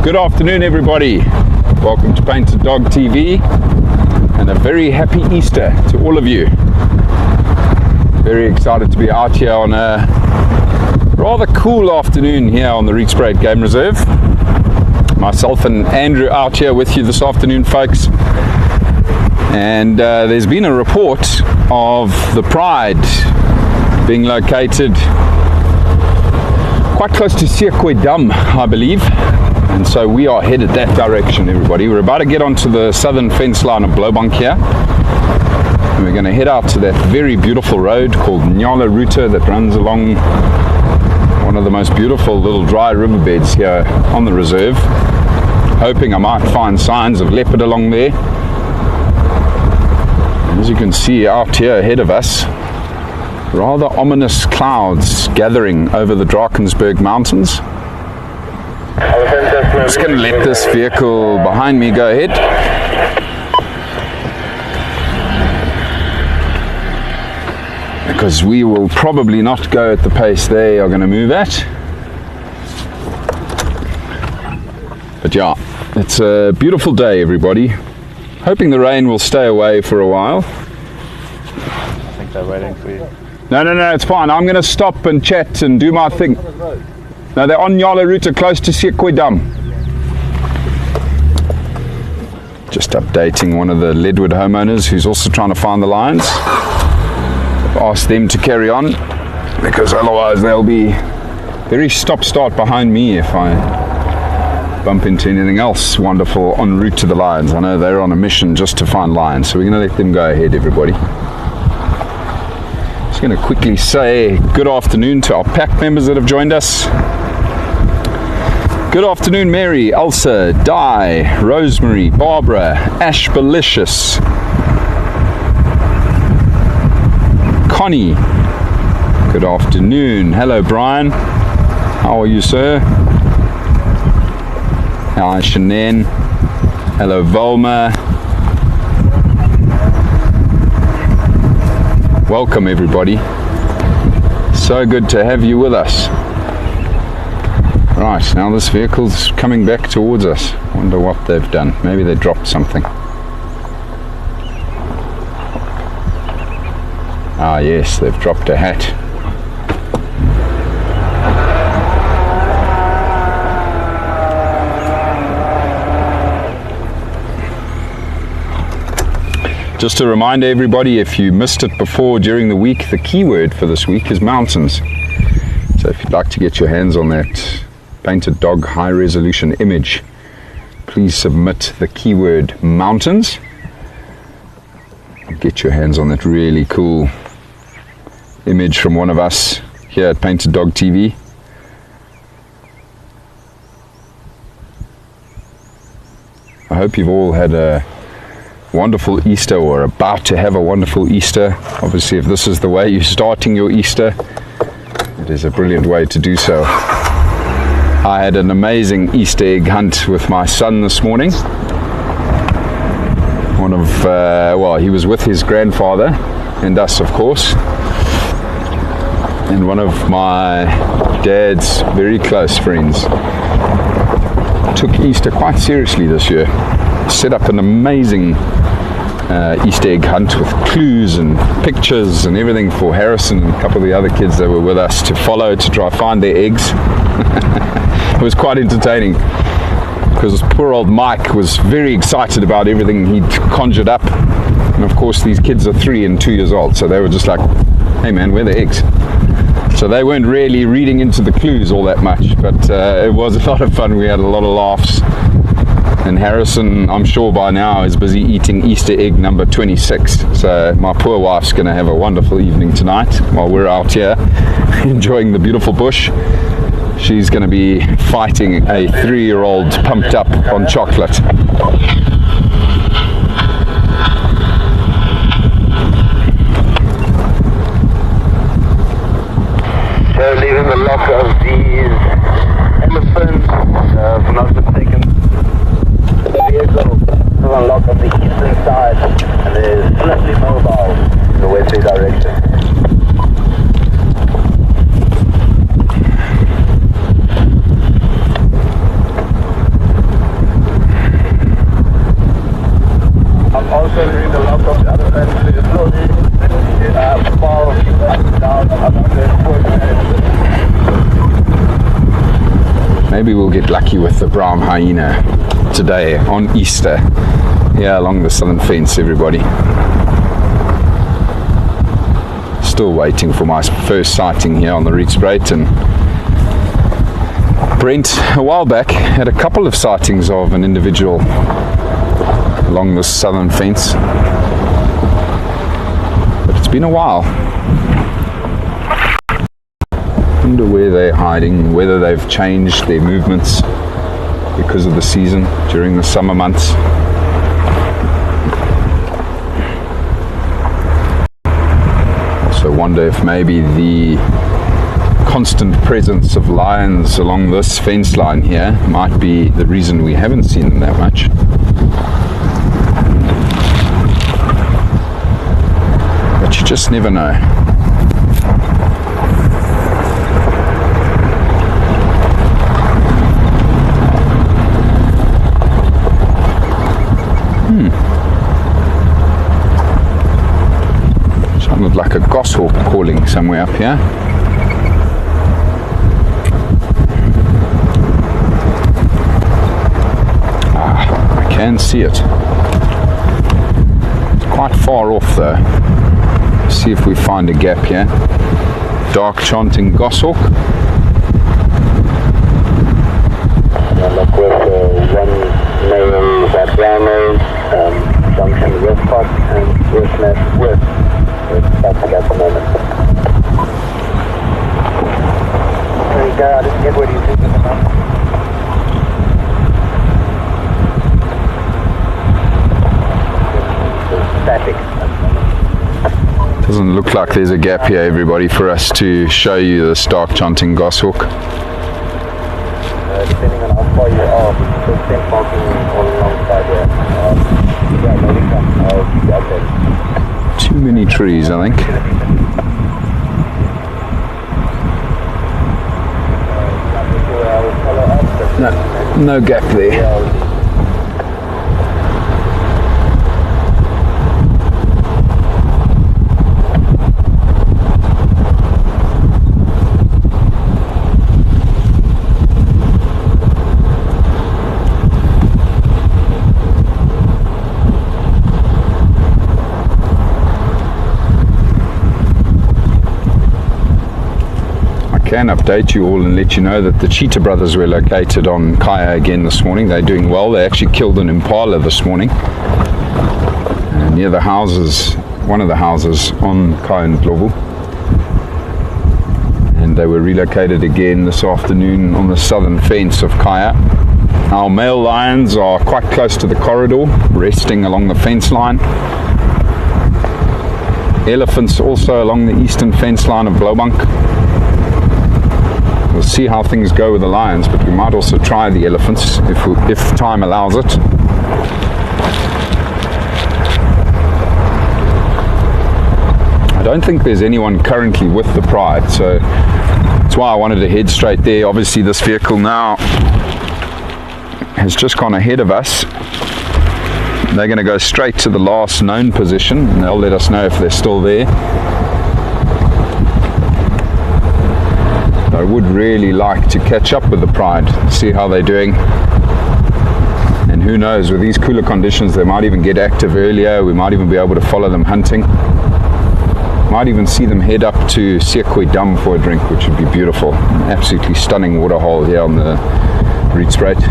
Good afternoon, everybody. Welcome to Painted Dog TV, and a very happy Easter to all of you. Very excited to be out here on a rather cool afternoon here on the Reeksbrae Game Reserve. Myself and Andrew out here with you this afternoon, folks. And there's been a report of the Pride being located quite close to Sekwe Dam, I believe. And so we are headed that direction, everybody. We're about to get onto the southern fence line of Blaubank here. And we're going to head out to that very beautiful road called Nyala Route that runs along one of the most beautiful little dry riverbeds here on the reserve. Hoping I might find signs of leopard along there. And as you can see out here ahead of us, rather ominous clouds gathering over the Drakensberg Mountains. I'm just going to let this vehicle behind me go ahead. Because we will probably not go at the pace they are going to move at. But yeah, it's a beautiful day, everybody. Hoping the rain will stay away for a while. I think they're waiting for you. No, it's fine. I'm going to stop and chat and do my thing. No, they're on Nyala Route close to Sekwe Dam. Just updating one of the Leadwood homeowners who's also trying to find the lions. I've asked them to carry on because otherwise they'll be very stop-start behind me if I bump into anything else wonderful en route to the lions. I know they're on a mission just to find lions, so we're going to let them go ahead, everybody. Just going to quickly say good afternoon to our pack members that have joined us. Good afternoon, Mary, Elsa, Di, Rosemary, Barbara, Ashbalicious, Connie. Good afternoon. Hello, Brian. How are you, sir? Hi, Shanann. Hello, Volma. Welcome, everybody. So good to have you with us. Right, now this vehicle's coming back towards us. Wonder what they've done. Maybe they dropped something. Ah yes, they've dropped a hat. Just to remind everybody, if you missed it before during the week, the keyword for this week is mountains. So if you'd like to get your hands on that Painted Dog high resolution image, please submit the keyword mountains. Get your hands on that really cool image from one of us here at Painted Dog TV. I hope you've all had a wonderful Easter, or about to have a wonderful Easter. Obviously, if this is the way you're starting your Easter, it is a brilliant way to do so. I had an amazing Easter egg hunt with my son this morning. He was with his grandfather and us, of course. And one of my dad's very close friends took Easter quite seriously this year. Set up an amazing Easter egg hunt with clues and pictures and everything for Harrison and a couple of the other kids that were with us to follow to try find their eggs. It was quite entertaining because poor old Mike was very excited about everything he'd conjured up. And of course these kids are 3 and 2 years old, so they were just like, hey man, where are the eggs? So they weren't really reading into the clues all that much, but it was a lot of fun. We had a lot of laughs. And Harrison, I'm sure by now, is busy eating Easter egg number 26. So my poor wife's going to have a wonderful evening tonight while we're out here enjoying the beautiful bush. She's going to be fighting a 3-year-old pumped up on chocolate. So leaving the lock of these elephants, if I'm not mistaken. The vehicle is unlocked on the eastern side and is slightly mobile in the westerly direction. get lucky with the brown hyena today on Easter. Yeah, along the southern fence, everybody. Still waiting for my first sighting here on the Rietspruit, and Brent a while back had a couple of sightings of an individual along the southern fence, but it's been a while. I wonder where they're hiding, whether they've changed their movements because of the season during the summer months. Also wonder if maybe the constant presence of lions along this fence line here might be the reason we haven't seen them that much. But you just never know. Sounded like a goshawk calling somewhere up here. I can see it. It's quite far off though. See if we find a gap here. Dark chanting goshawk. Look with one name that ground junction with pot and with net with. That's at the moment. There you go, I didn't get what you think of the moment. Static. Doesn't look like there's a gap here, everybody, for us to show you the stark chanting goshawk. Depending on how far you are, there's still parking all alongside there. Yeah, maybe I'll keep you updated. Too many trees, I think. No gap there. Can update you all and let you know that the cheetah brothers were located on Kaya again this morning. They're doing well. They actually killed an impala this morning near the houses, one of the houses on Kaya and Ndlovu, and they were relocated again this afternoon on the southern fence of Kaya. Our male lions are quite close to the corridor, resting along the fence line. Elephants also along the eastern fence line of Blaubank. We'll see how things go with the lions, but we might also try the elephants if time allows it. I don't think there's anyone currently with the pride, so that's why I wanted to head straight there. Obviously this vehicle now has just gone ahead of us. They're going to go straight to the last known position and they'll let us know if they're still there. I would really like to catch up with the pride, see how they're doing, and who knows, with these cooler conditions they might even get active earlier. We might even be able to follow them hunting, might even see them head up to Sekwe Dam for a drink, which would be beautiful. An absolutely stunning waterhole here on the Rietspruit.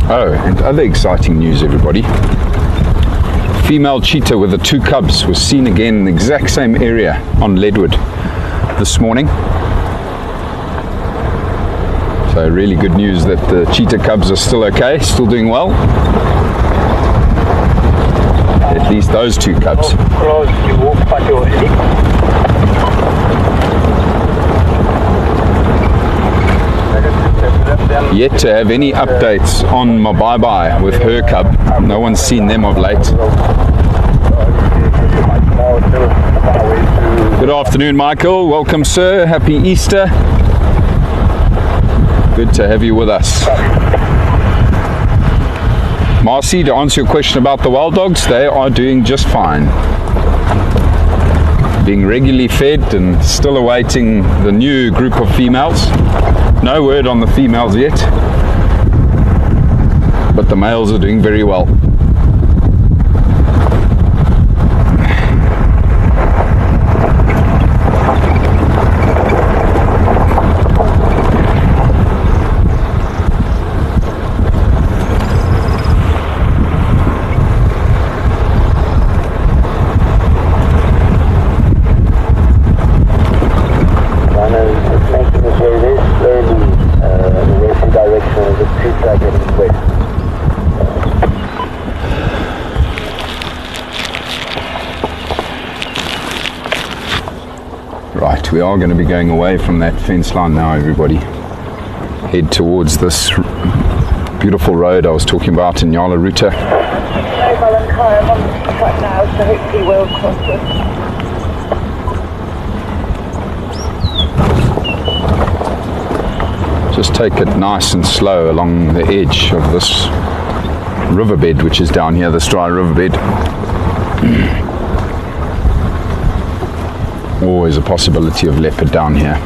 Oh, and other exciting news, everybody. Female cheetah with the 2 cubs was seen again in the exact same area on Leadwood this morning. So really good news that the cheetah cubs are still okay, still doing well. At least those 2 cubs. Yet to have any updates on Mabai with her cub. No one's seen them of late. Good afternoon, Michael. Welcome, sir. Happy Easter. Good to have you with us. Marcy, to answer your question about the wild dogs, they are doing just fine. Being regularly fed and still awaiting the new group of females. No word on the females yet, but the males are doing very well. Right, we are going to be going away from that fence line now, everybody. Head towards this beautiful road I was talking about in Yala Ruta. Mobile and car, I'm on the track now, so hopefully we'll cross it. Just take it nice and slow along the edge of this riverbed, which is down here, this dry riverbed. Always a possibility of leopard down here.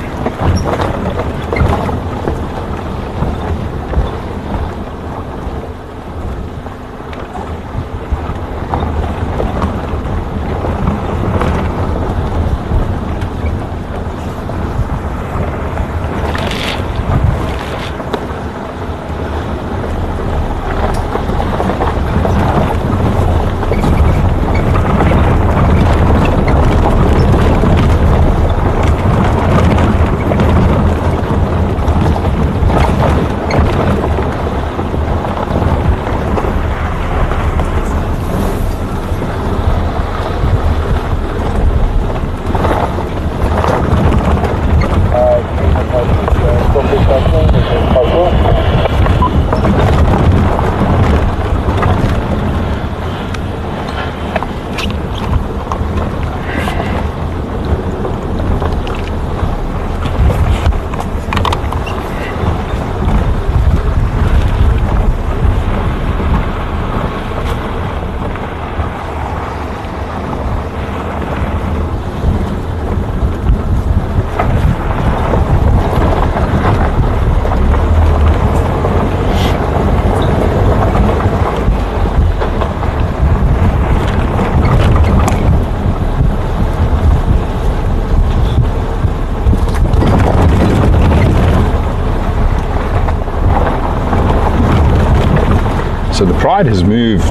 So the Pride has moved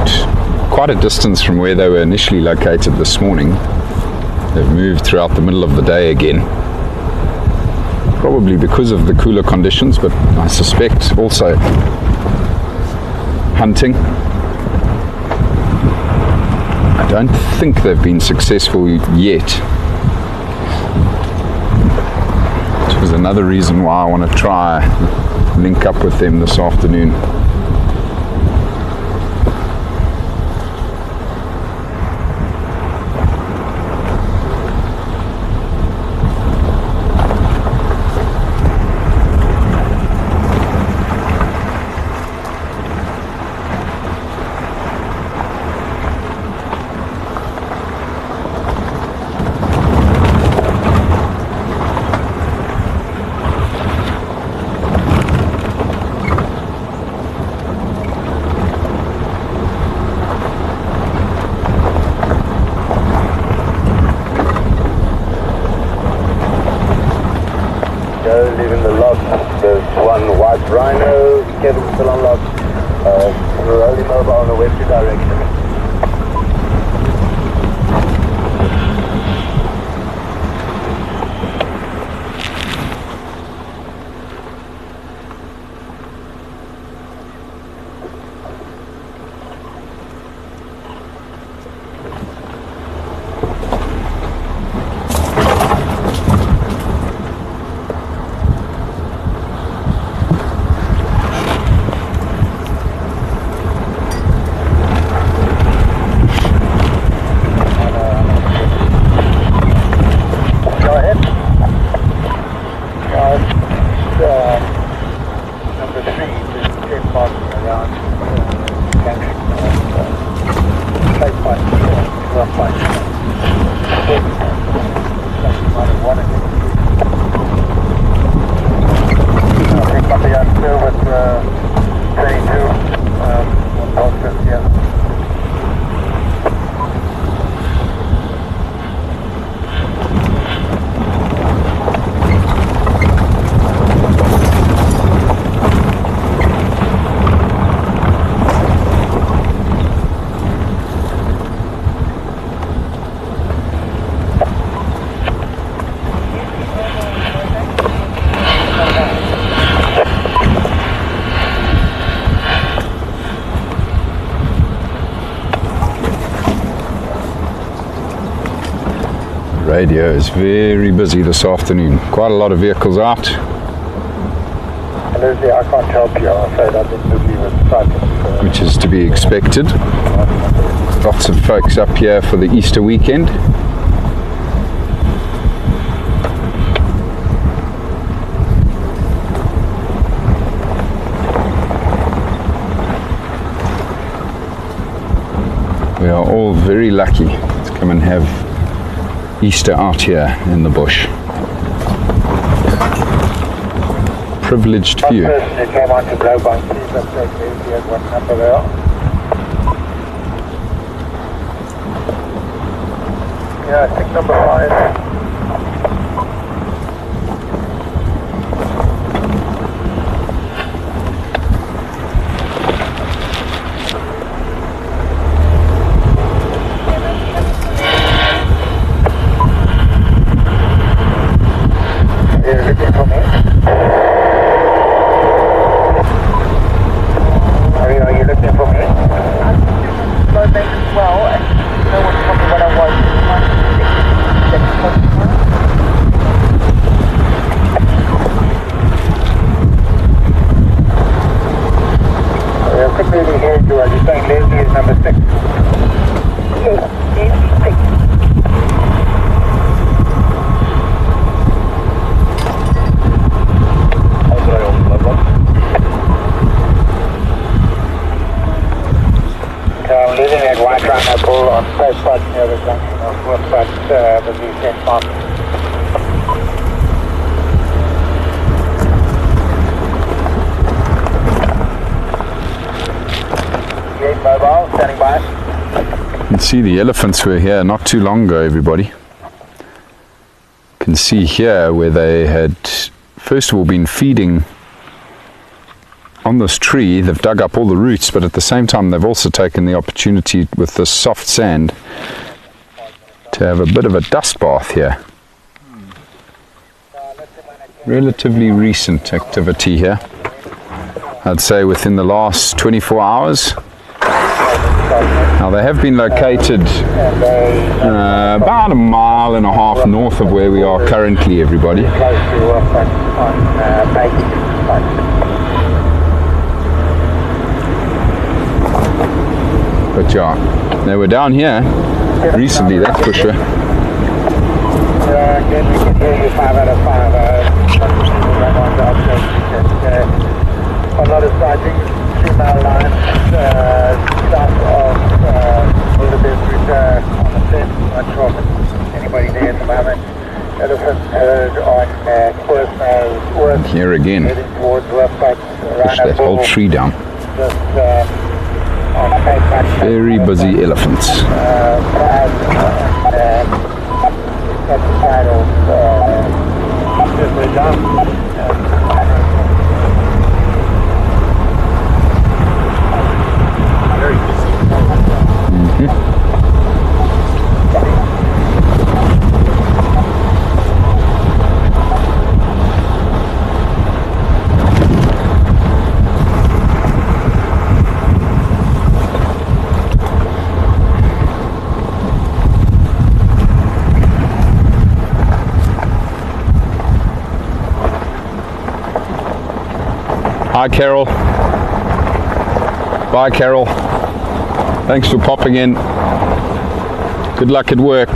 quite a distance from where they were initially located this morning. They've moved throughout the middle of the day again, probably because of the cooler conditions, but I suspect also hunting. I don't think they've been successful yet, which is another reason why I want to try link up with them this afternoon. Radio is very busy this afternoon. Quite a lot of vehicles out. Leslie, I can't help you. I'm afraid I've been busy with projects. Which is to be expected. Lots of folks up here for the Easter weekend. We are all very lucky to come and have Easter out here in the bush. Privileged few. Person who came on to Glowbine, please update Leslie at what number they are. Yeah, I think number 5. See, the elephants were here not too long ago, everybody. You can see here where they had first of all been feeding on this tree. They've dug up all the roots, but at the same time they've also taken the opportunity with this soft sand to have a bit of a dust bath here. Relatively recent activity here. I'd say within the last 24 hours. Now they have been located about a mile and a half north of where we are currently, everybody. But yeah, they were down here recently, that's for sure. Again, we can hear you 5 out of 5. Another sighting. 2 mile line south of Biodiversity on the fence. Not sure if anybody there at the moment. Elephant herd on Quirk here again. Heading towards push that whole tree down. Very busy elephants. Hi Carol. Bye Carol. Thanks for popping in. Good luck at work.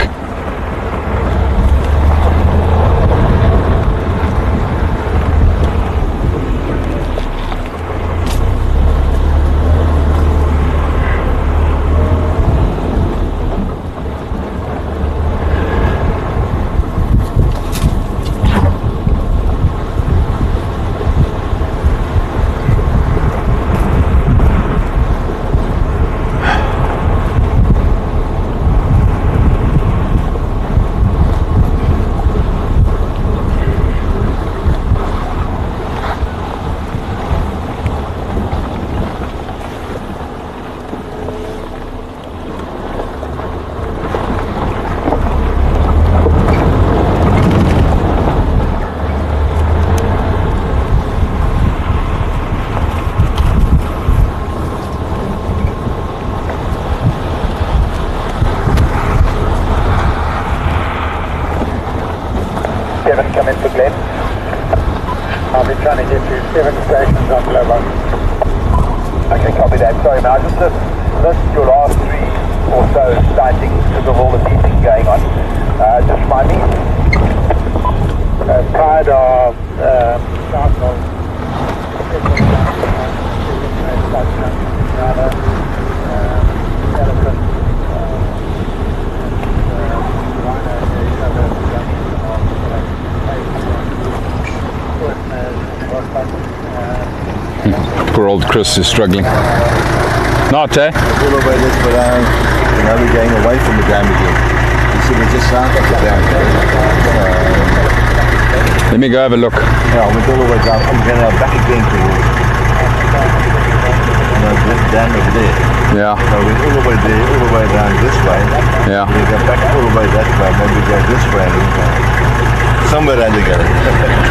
7 come in for Glen. I'll be trying to get to 7 stations on Global. Okay, copy that. Sorry, man, I just missed your last 3 or so sightings because of all the beeping going on. Just remind me. Tide of south of elephant. Poor old Chris is struggling. Not, eh? All the way this way, now we're going away from the dam again. You see, we just south of the dam. Let me go have a look. Yeah, we went all the way down. I'm going back again towards this dam over there. Yeah, So we went all the way there, all the way down this way. yeah. We go back all the way that way, maybe go this way and then somewhere down together.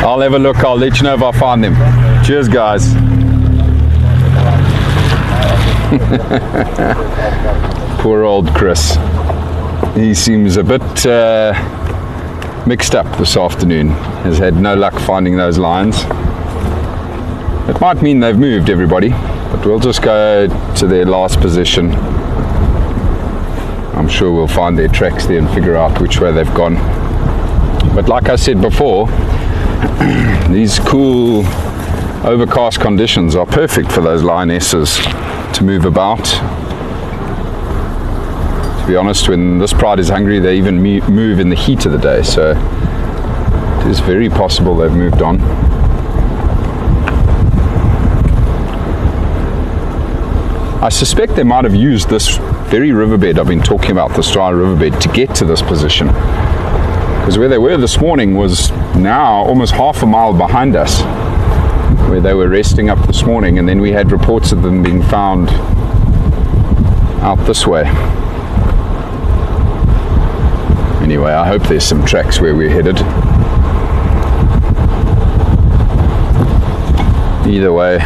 I'll have a look. I'll let you know if I find them. Cheers, guys. Poor old Chris. He seems a bit mixed up this afternoon. Has had no luck finding those lions. It might mean they've moved, everybody, but we'll just go to their last position. I'm sure we'll find their tracks there and figure out which way they've gone. But like I said before, these cool overcast conditions are perfect for those lionesses to move about. To be honest, when this pride is hungry, they even move in the heat of the day, so it is very possible they've moved on. I suspect they might have used this very riverbed I've been talking about, this dry riverbed, to get to this position, because where they were this morning was now almost half a mile behind us, where they were resting up this morning, and then we had reports of them being found out this way. Anyway, I hope there's some tracks where we're headed. Either way,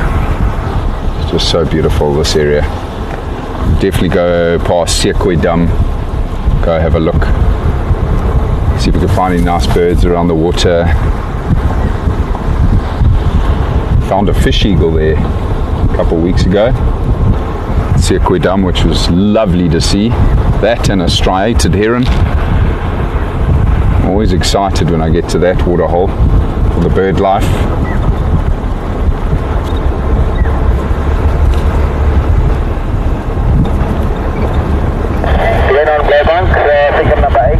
it's just so beautiful, this area. Definitely go past Sekwe Dam, go have a look, see if we can find any nice birds around the water. Found a fish eagle there a couple of weeks ago, Sekwe Dam, which was lovely to see. That and a striated heron. I'm always excited when I get to that waterhole for the bird life. Glen on Blairbank, pickup number 8.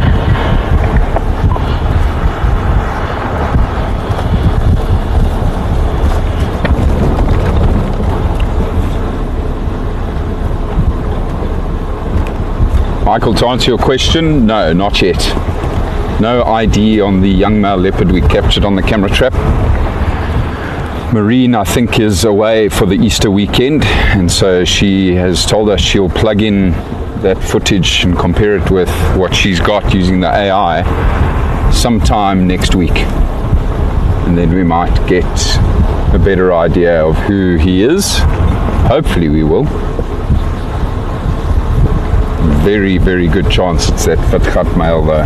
Michael, to answer your question, no, not yet. No ID on the young male leopard we captured on the camera trap. Marine, I think, is away for the Easter weekend, and so she has told us she'll plug in that footage and compare it with what she's got using the AI sometime next week, and then we might get a better idea of who he is. Hopefully we will. Very, very good chance it's that Fatgat male though.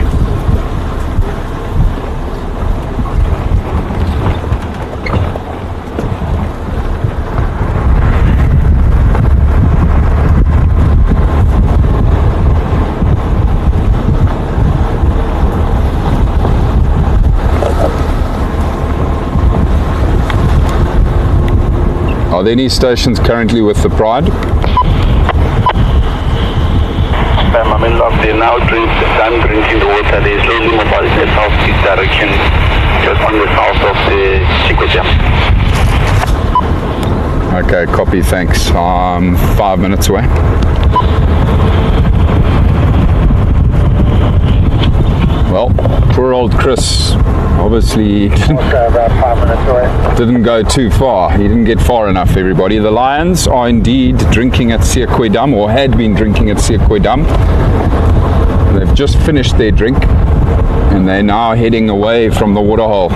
Are there any stations currently with the Pride? I'm in lock there now, done drinking the water. There is slowly mobile in the southeast direction, just on the south of the Sekwe Dam. Okay, copy, thanks. 5 minutes away. Well, poor old Chris obviously About 5 minutes away. didn't go too far. He didn't get far enough, everybody. The lions are indeed drinking at Sekwe Dam, or had been drinking at Sekwe Dam. They've just finished their drink and they're now heading away from the waterhole.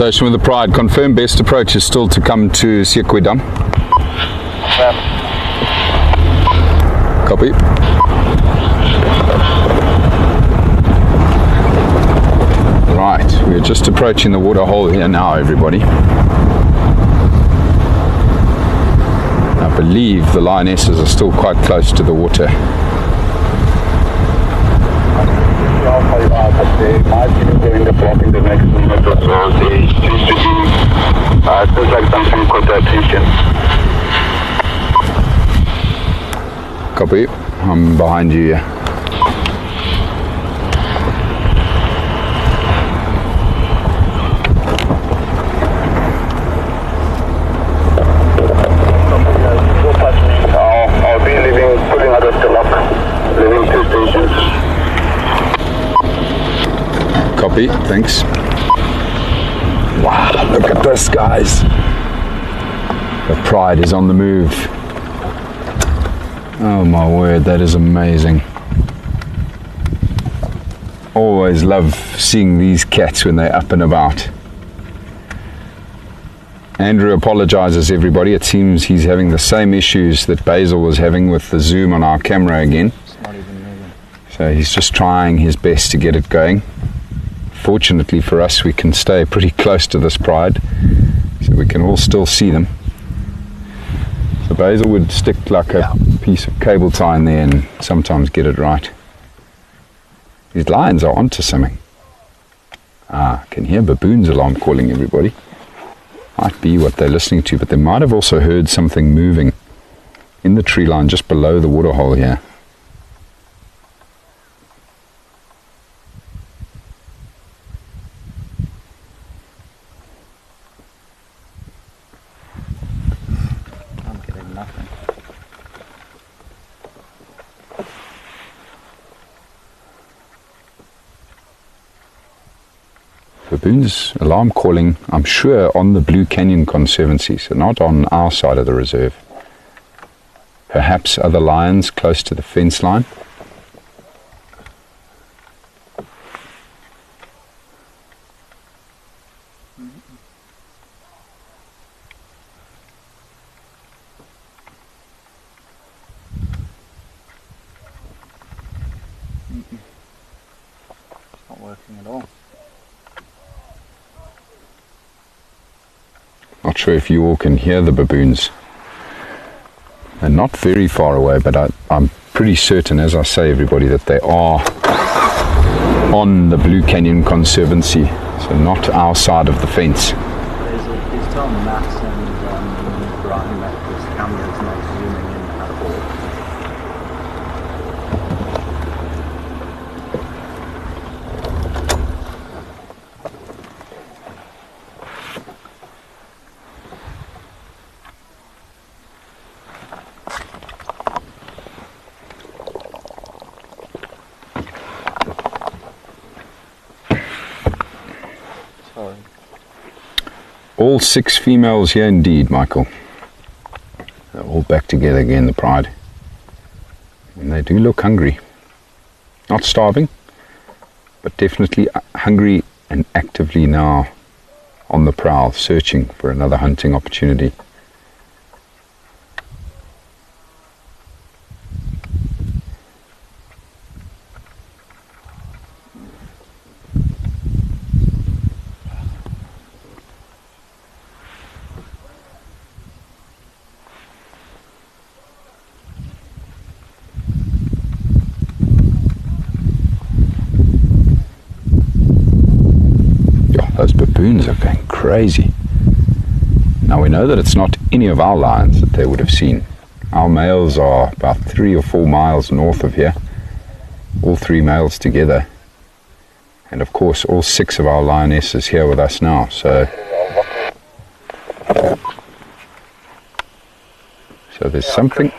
Station with the Pride. Confirm best approach is still to come to Siekwe Dam. Copy. Right, we're just approaching the water hole here now, everybody. I believe the lionesses are still quite close to the water. They might be going to drop in the next minute or so. They seem to be, feels like something caught their attention. Copy. I'm behind you here. I'll be pulling out of the lock, leaving 2 stations. Copy, thanks. Wow, look at this, guys. The Pride is on the move. Oh my word, that is amazing. Always love seeing these cats when they're up and about. Andrew apologizes, everybody. It seems he's having the same issues that Basil was having with the zoom on our camera again. It's not even moving. So he's just trying his best to get it going. Fortunately for us, we can stay pretty close to this Pride, so we can all still see them. So Basil would stick like a piece of cable tie in there and sometimes get it right. These lions are onto something. I can hear baboons alarm calling, everybody. Might be what they're listening to, but they might have also heard something moving in the tree line just below the waterhole here. I'm getting nothing. Baboons alarm calling, I'm sure, on the Blue Canyon Conservancy, so not on our side of the reserve. Perhaps other lions close to the fence line. It's not working at all. Not sure if you all can hear the baboons. They're not very far away, but I'm pretty certain, as I say, everybody, that they are on the Blue Canyon Conservancy, so not our side of the fence. He's telling Max and Brian that his camera is not zooming in at all. Sorry. All 6 females here indeed, Michael. They're all back together again, the Pride. And they do look hungry. Not starving, but definitely hungry and actively now on the prowl, searching for another hunting opportunity. Those baboons are going crazy. Now we know that it's not any of our lions that they would have seen. Our males are about 3 or 4 miles north of here. All 3 males together. And of course all 6 of our lionesses here with us now. So there's something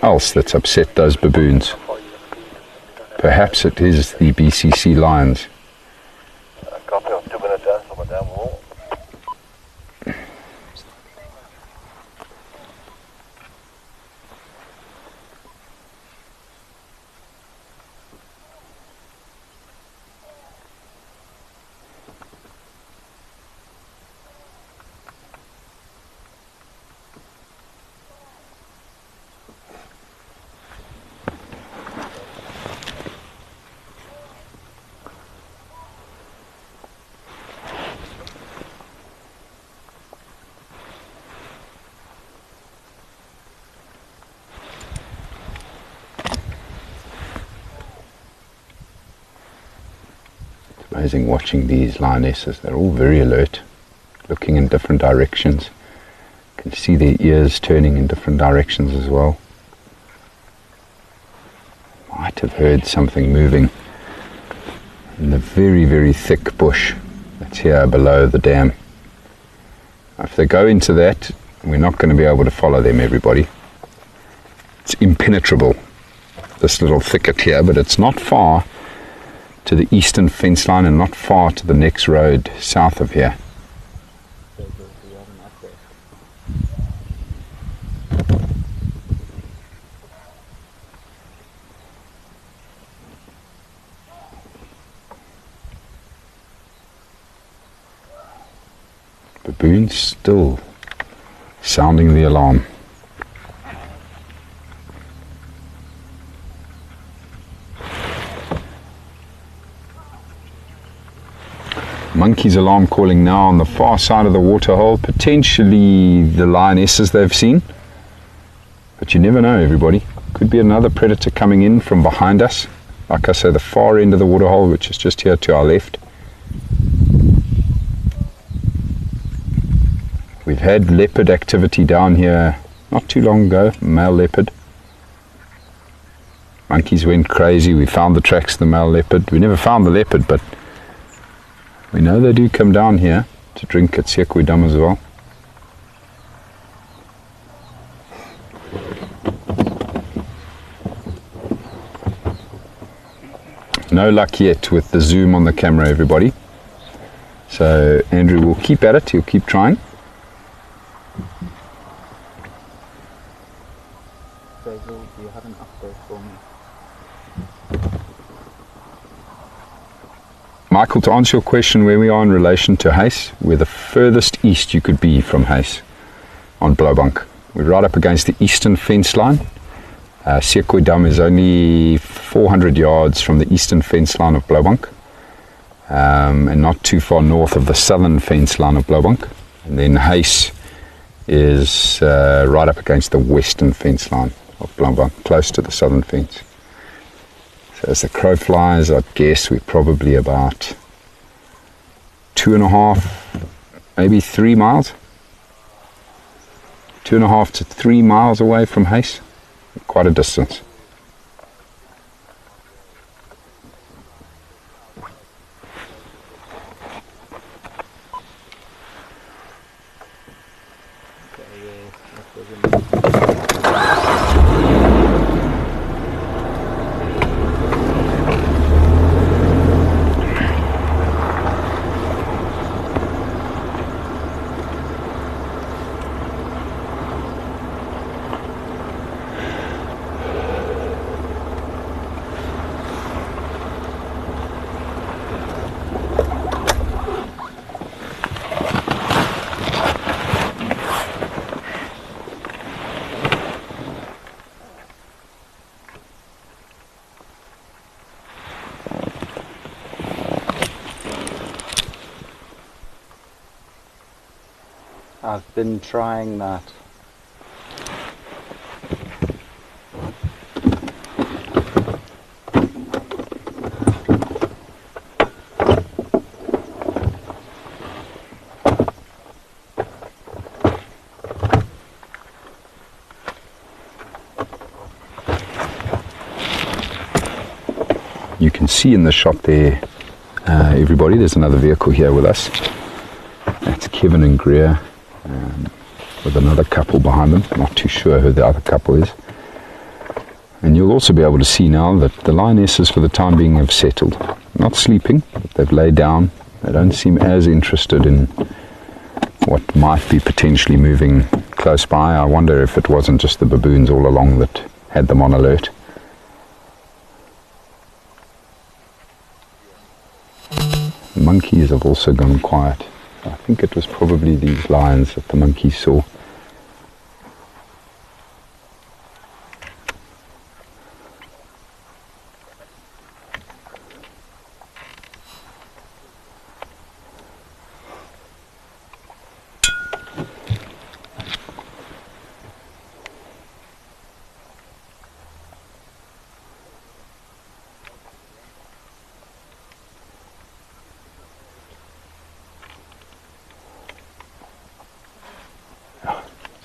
else that's upset those baboons. Perhaps it is the BCC lions. Copy of 2-minute dance on the dam wall. Amazing watching these lionesses. They're all very alert, looking in different directions. You can see their ears turning in different directions as well. Might have heard something moving in the very, very thick bush that's here below the dam. If they go into that, we're not going to be able to follow them, everybody. It's impenetrable, this little thicket here, but it's not far to the eastern fence line and not far to the next road south of here. Baboons still sounding the alarm. Monkey's alarm calling now on the far side of the waterhole, potentially the lionesses they've seen, but you never know, everybody. Could be another predator coming in from behind us, like I say, the far end of the waterhole, which is just here to our left. We've had leopard activity down here not too long ago, male leopard. Monkeys went crazy. We found the tracks of the male leopard. We never found the leopard, but we know they do come down here to drink at Sekoidam as well. No luck yet with the zoom on the camera, everybody. So Andrew will keep at it. He'll keep trying. Basil, do you have an update for me? Michael, to answer your question where we are in relation to Huis, we're the furthest east you could be from Huis on Blaubank. We're right up against the eastern fence line. Sekoidam is only 400 yards from the eastern fence line of Blaubank, and not too far north of the southern fence line of Blaubank. And then Huis is right up against the western fence line of Blaubank, close to the southern fence. So as the crow flies, I'd guess we're probably about 2.5, maybe 3 miles. 2.5 to 3 miles away from Huis. Quite a distance. I've been trying that. You can see in the shot there, everybody, there's another vehicle here with us. That's Kevin and Greer, with another couple behind them. Not too sure who the other couple is. And you'll also be able to see now that the lionesses for the time being have settled. Not sleeping, but they've laid down. They don't seem as interested in what might be potentially moving close by. I wonder if it wasn't just the baboons all along that had them on alert. The monkeys have also gone quiet. I think it was probably these lions that the monkeys saw.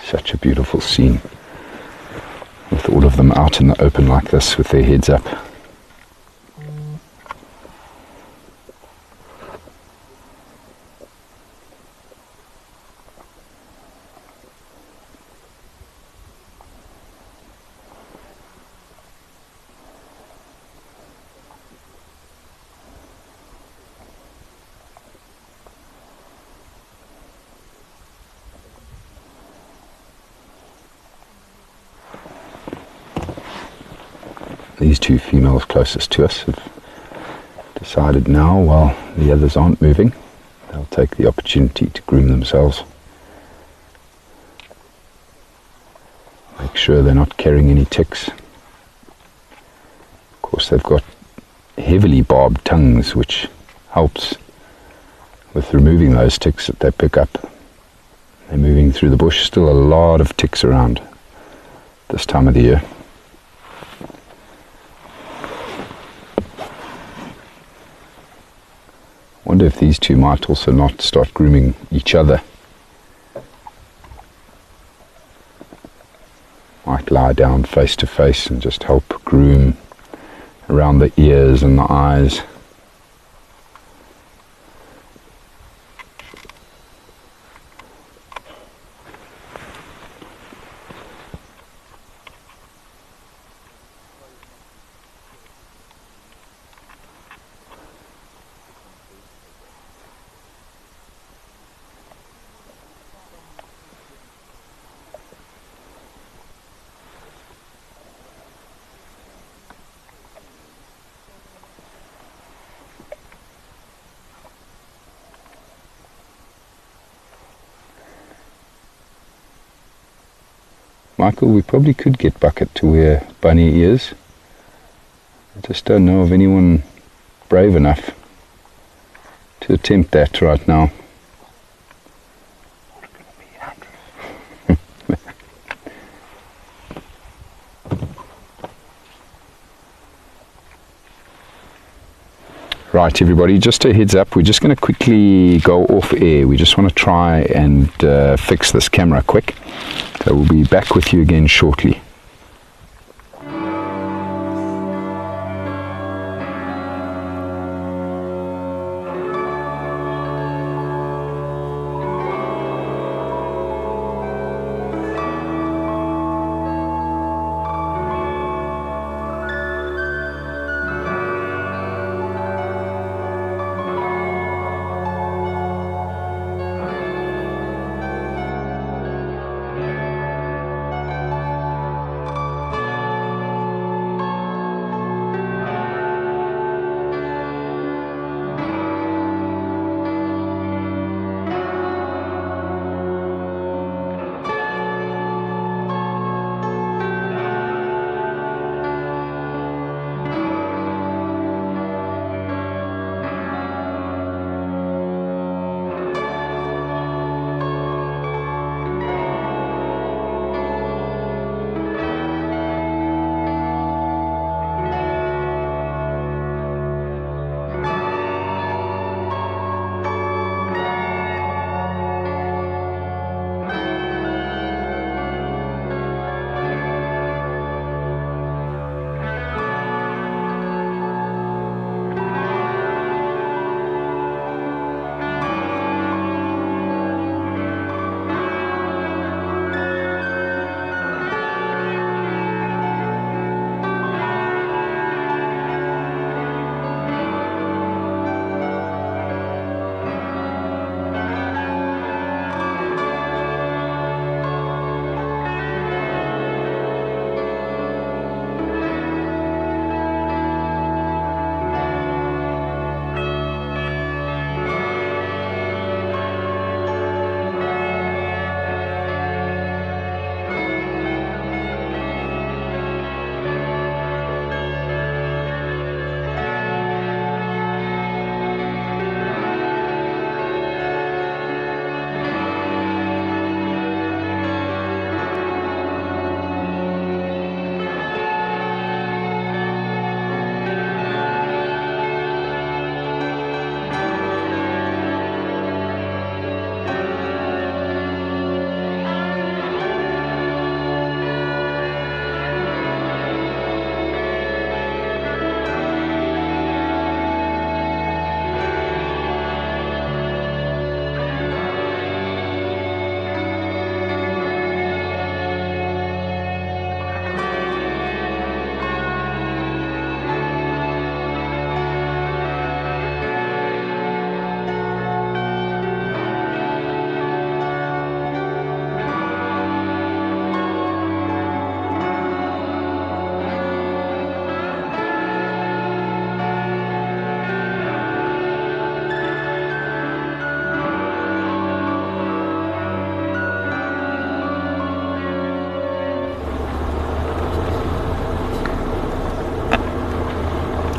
Such a beautiful scene, with all of them out in the open like this with their heads up. These two females closest to us have decided now, while the others aren't moving, they'll take the opportunity to groom themselves. Make sure they're not carrying any ticks. Of course, they've got heavily barbed tongues, which helps with removing those ticks that they pick up. They're moving through the bush, still a lot of ticks around this time of the year. Wonder if these two might also not start grooming each other. Might lie down face to face and just help groom around the ears and the eyes. Michael, we probably could get Bucket to wear bunny ears. I just don't know of anyone brave enough to attempt that right now. Right, everybody, just a heads up, we're just going to quickly go off air. We just want to try and fix this camera quick. So we'll be back with you again shortly.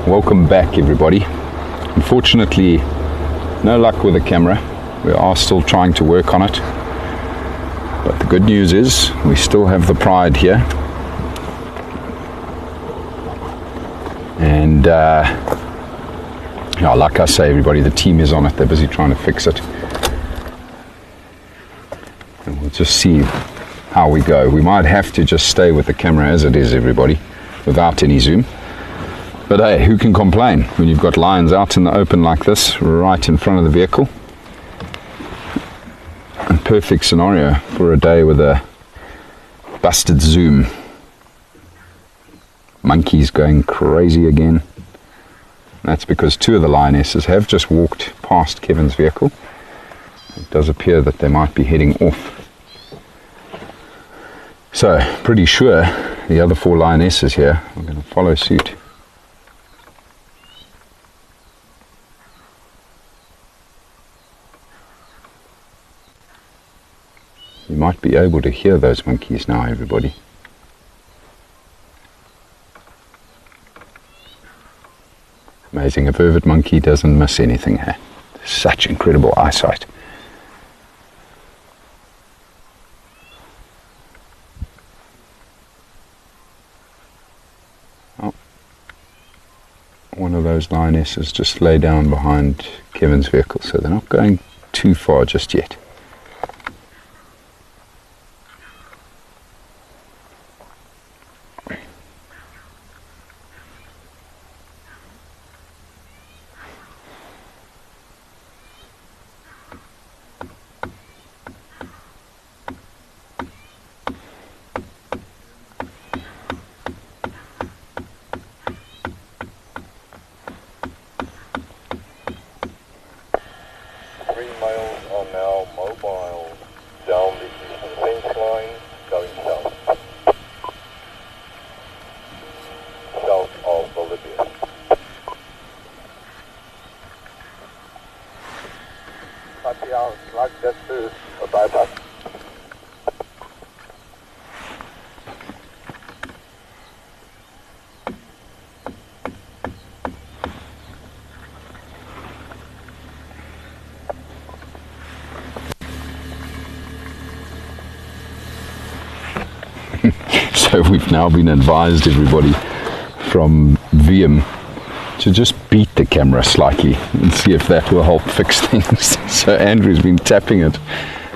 welcome back everybody. Unfortunately, no luck with the camera. We are still trying to work on it. But the good news is we still have the Pride here. And yeah, like I say everybody, the team is on it. They're busy trying to fix it. And we'll just see how we go. We might have to just stay with the camera as it is, everybody, without any zoom. But hey, who can complain when you've got lions out in the open like this, right in front of the vehicle? A perfect scenario for a day with a busted zoom. Monkeys going crazy again. That's because two of the lionesses have just walked past Kevin's vehicle. It does appear that they might be heading off. So, pretty sure the other four lionesses here are going to follow suit. You might be able to hear those monkeys now, everybody. Amazing, a vervet monkey doesn't miss anything here. Such incredible eyesight. Oh. One of those lionesses just lay down behind Kevin's vehicle, so they're not going too far just yet. So we've now been advised, everybody, from VM to just beat the camera slightly and see if that will help fix things. So Andrew's been tapping it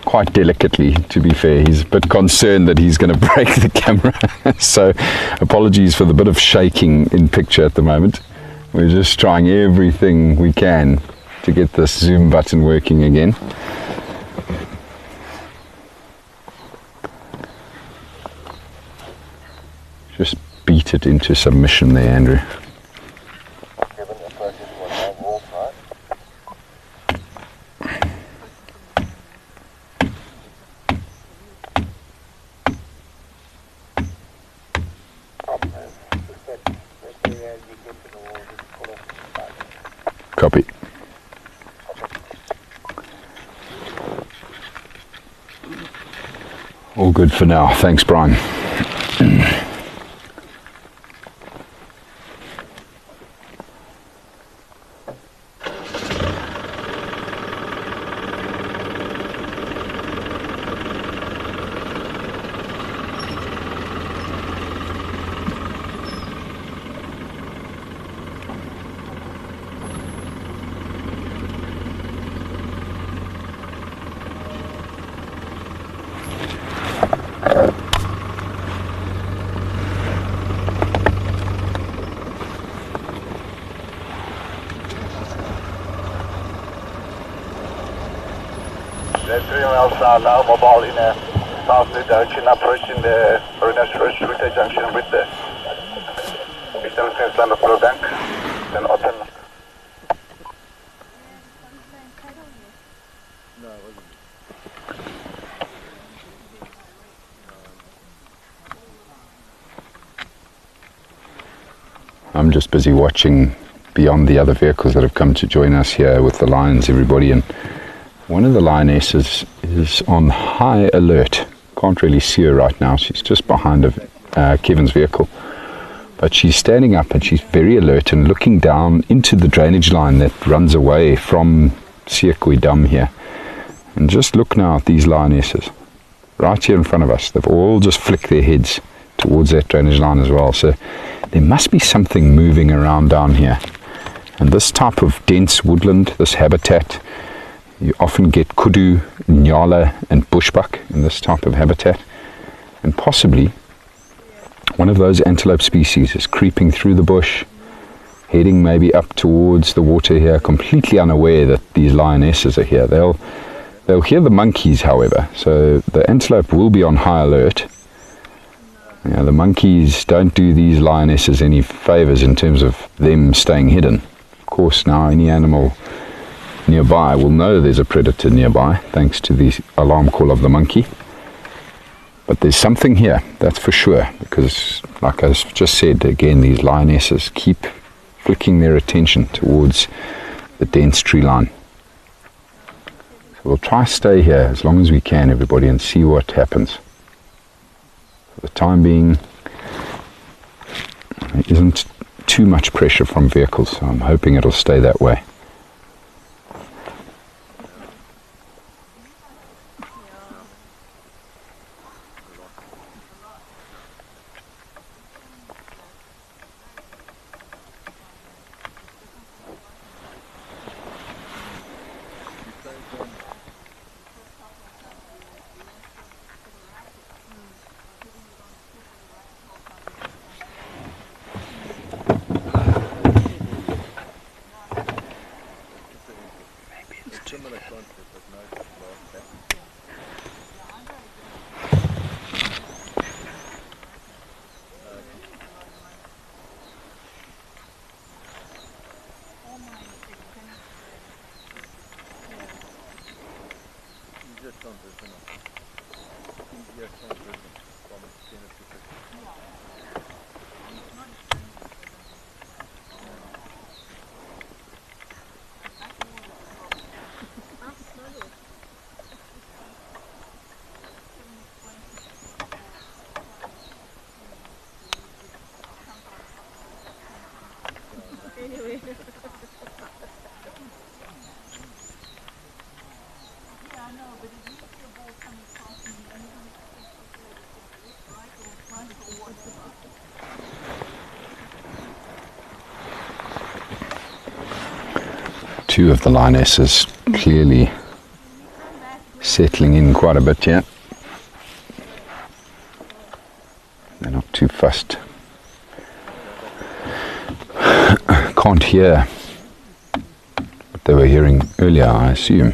quite delicately, to be fair. He's a bit concerned that he's going to break the camera. So apologies for the bit of shaking in picture at the moment. We're just trying everything we can to get this zoom button working again. Just beat it into submission there, Andrew. Copy. All good for now. Thanks, Brian. The 3 miles now mobile in a southward direction, approaching the Runners First Route junction with the Eastern Queensland Flow Bank, then open. I'm just busy watching beyond the other vehicles that have come to join us here with the lions, everybody, and one of the lionesses is on high alert. Can't really see her right now. She's just behind Kevin's vehicle. But she's standing up and she's very alert and looking down into the drainage line that runs away from Siekwe Dam here. And just look now at these lionesses right here in front of us. They've all just flicked their heads towards that drainage line as well. So there must be something moving around down here. And this type of dense woodland, this habitat, you often get kudu, nyala and bushbuck in this type of habitat. And possibly one of those antelope species is creeping through the bush, heading maybe up towards the water here, completely unaware that these lionesses are here. They'll hear the monkeys, however, so the antelope will be on high alert. You know, the monkeys don't do these lionesses any favors in terms of them staying hidden. Of course, now any animal nearby will know there's a predator nearby, thanks to the alarm call of the monkey. But there's something here, that's for sure, because like I just said, again, these lionesses keep flicking their attention towards the dense tree line. So we'll try to stay here as long as we can, everybody, and see what happens. For the time being, there isn't too much pressure from vehicles, so I'm hoping it'll stay that way. Two of the lionesses clearly settling in quite a bit yet. They're not too fussed. Can't hear what they were hearing earlier, I assume.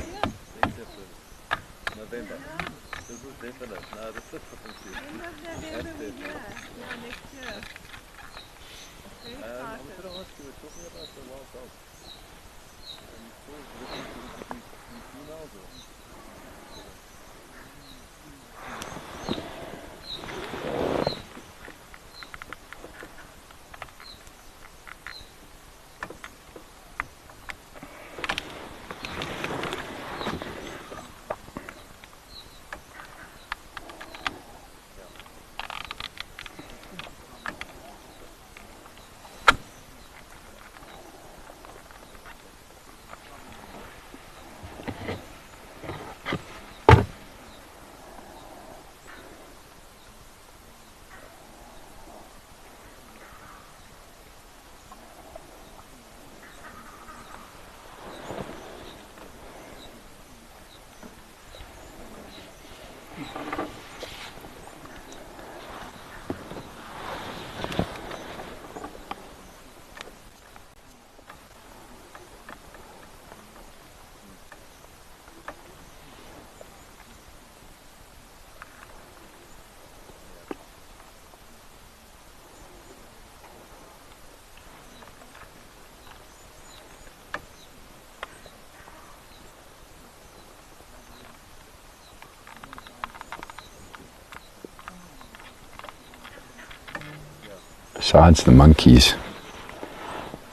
Besides the monkeys,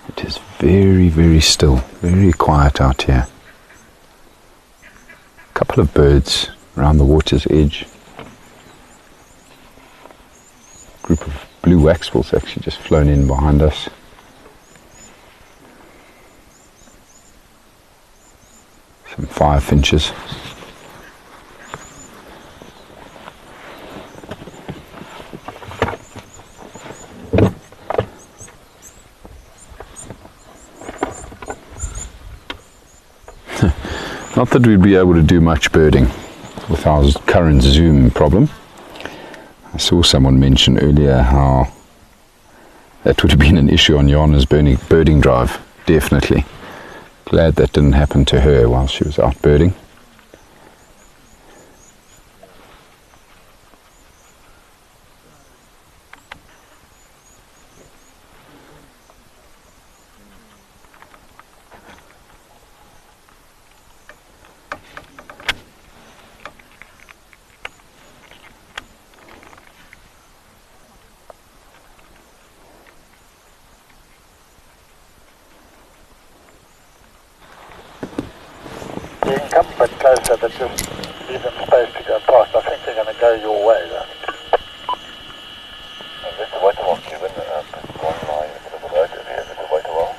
it is very, very still, very quiet out here. A couple of birds around the water's edge. Group of blue waxbill's actually just flown in behind us. Some firefinches. Not that we'd be able to do much birding with our current zoom problem. I saw someone mention earlier how that would have been an issue on Jana's birding drive. Definitely. Glad that didn't happen to her while she was out birding. You can come a bit closer, but just leave them space to go past. I think they're going to go your way, though. This is way to walk, Cuban. One line to the road over here. This is way to walk.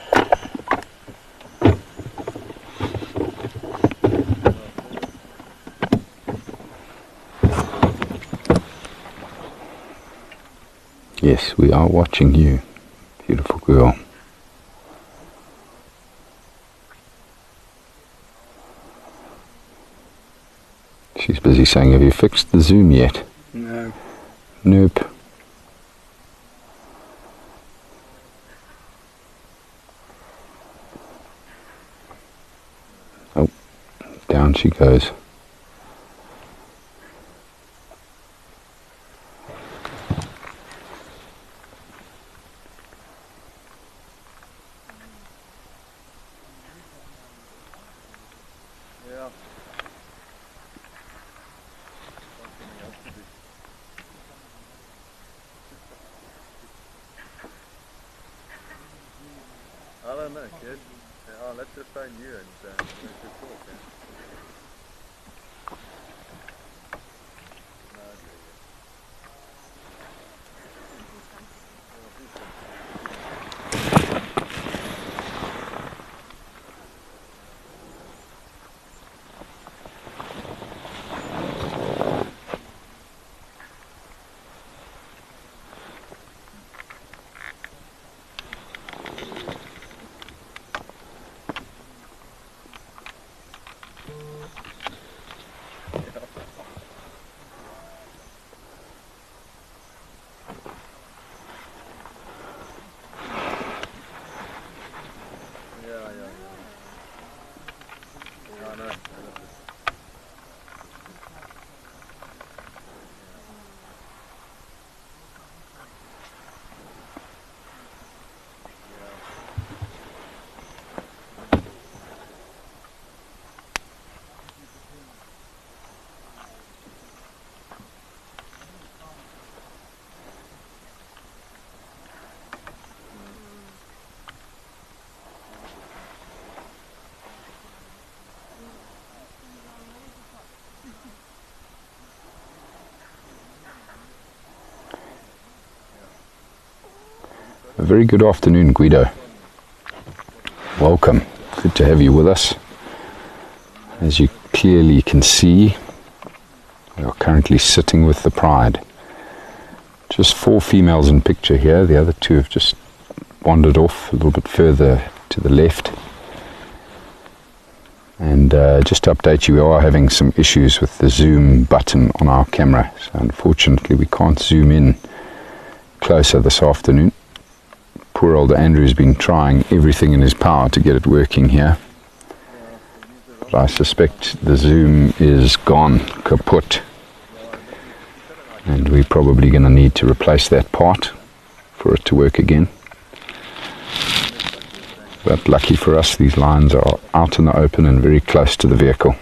Yes, we are watching you, beautiful girl. She's busy saying, have you fixed the zoom yet? No. Nope. Oh, down she goes. Yeah. I don't know, kid. Let's just phone you and let's just talk. Yeah? No, A very good afternoon, Guido. Welcome. Good to have you with us. As you clearly can see, we are currently sitting with the pride. Just 4 females in picture here. The other 2 have just wandered off a little bit further to the left. And just to update you, we are having some issues with the zoom button on our camera. So unfortunately we can't zoom in closer this afternoon. Poor old Andrew's been trying everything in his power to get it working here. But I suspect the zoom is gone, kaput. And we're probably going to need to replace that part for it to work again. But lucky for us, these lines are out in the open and very close to the vehicle.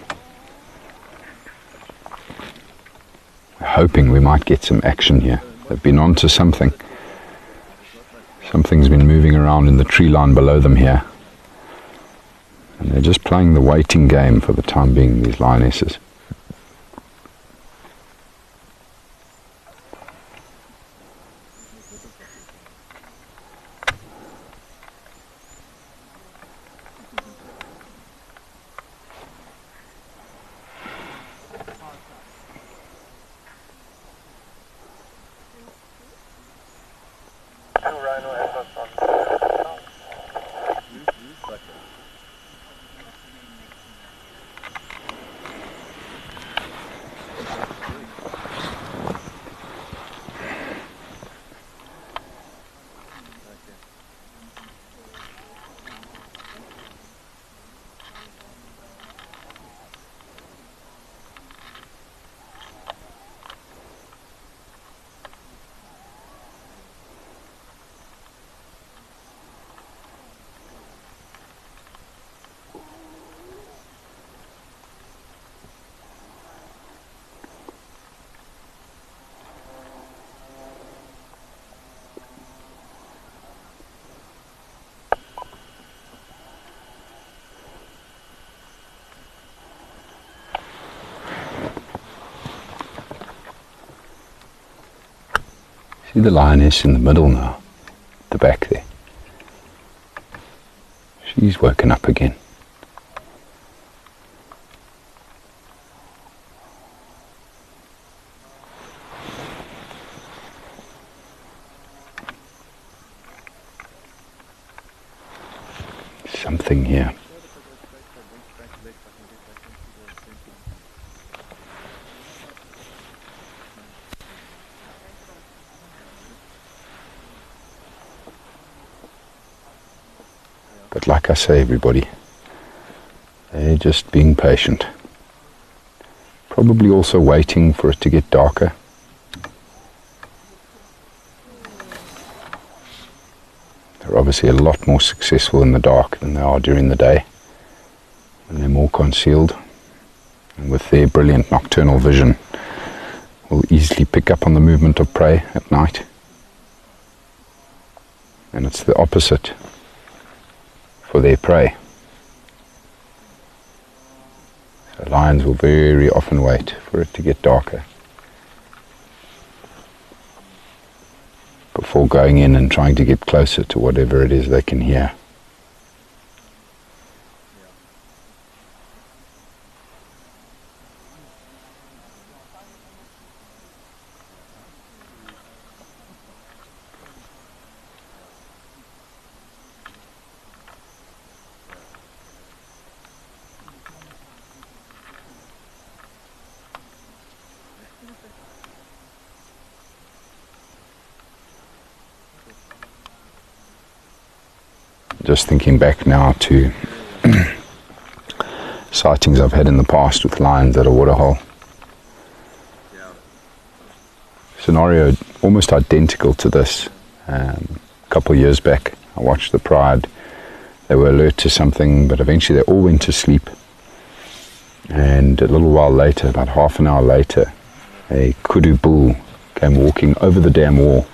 We're hoping we might get some action here. They've been on to something. Something's been moving around in the tree line below them here. And they're just playing the waiting game for the time being, these lionesses. See the lioness in the middle now, at the back there. She's woken up again. Something here. But like I say, everybody, they're just being patient. Probably also waiting for it to get darker. They're obviously a lot more successful in the dark than they are during the day, when they're more concealed. And with their brilliant nocturnal vision, will easily pick up on the movement of prey at night. And it's the opposite for their prey. So lions will very often wait for it to get darker before going in and trying to get closer to whatever it is they can hear. Just thinking back now to sightings I've had in the past with lions at a waterhole. Scenario almost identical to this. A couple of years back, I watched the pride. They were alert to something, but eventually they all went to sleep. And a little while later, about half an hour later, a kudu bull came walking over the dam wall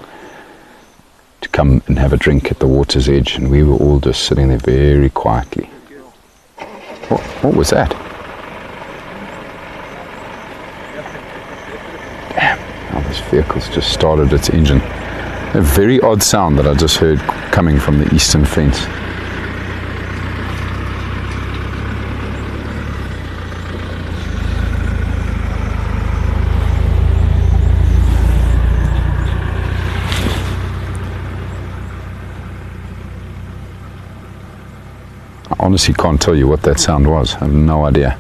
to come and have a drink at the water's edge, and we were all just sitting there very quietly. What was that? Damn, oh, this vehicle's just started its engine. A very odd sound that I just heard coming from the eastern fence. I honestly can't tell you what that sound was. I have no idea.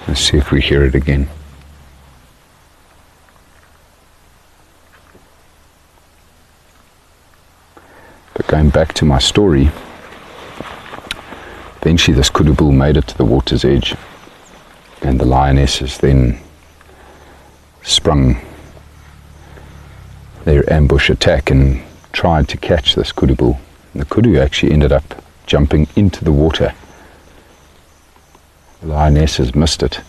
Let's see if we hear it again. But going back to my story, eventually this kudu bull made it to the water's edge, and the lionesses then sprung their ambush attack and tried to catch this kudu bull. And the kudu actually ended up jumping into the water. The lionesses missed it,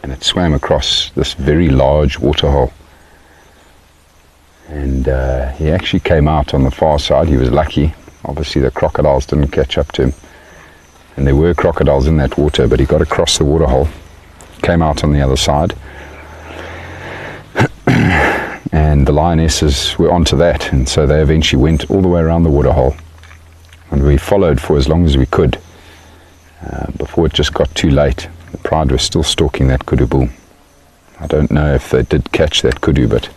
and it swam across this very large waterhole. And he actually came out on the far side. He was lucky. Obviously the crocodiles didn't catch up to him. And there were crocodiles in that water, but he got across the waterhole, came out on the other side. And the lionesses were onto that, and so they eventually went all the way around the waterhole. And we followed for as long as we could before it just got too late. The pride was still stalking that kudu bull. I don't know if they did catch that kudu, but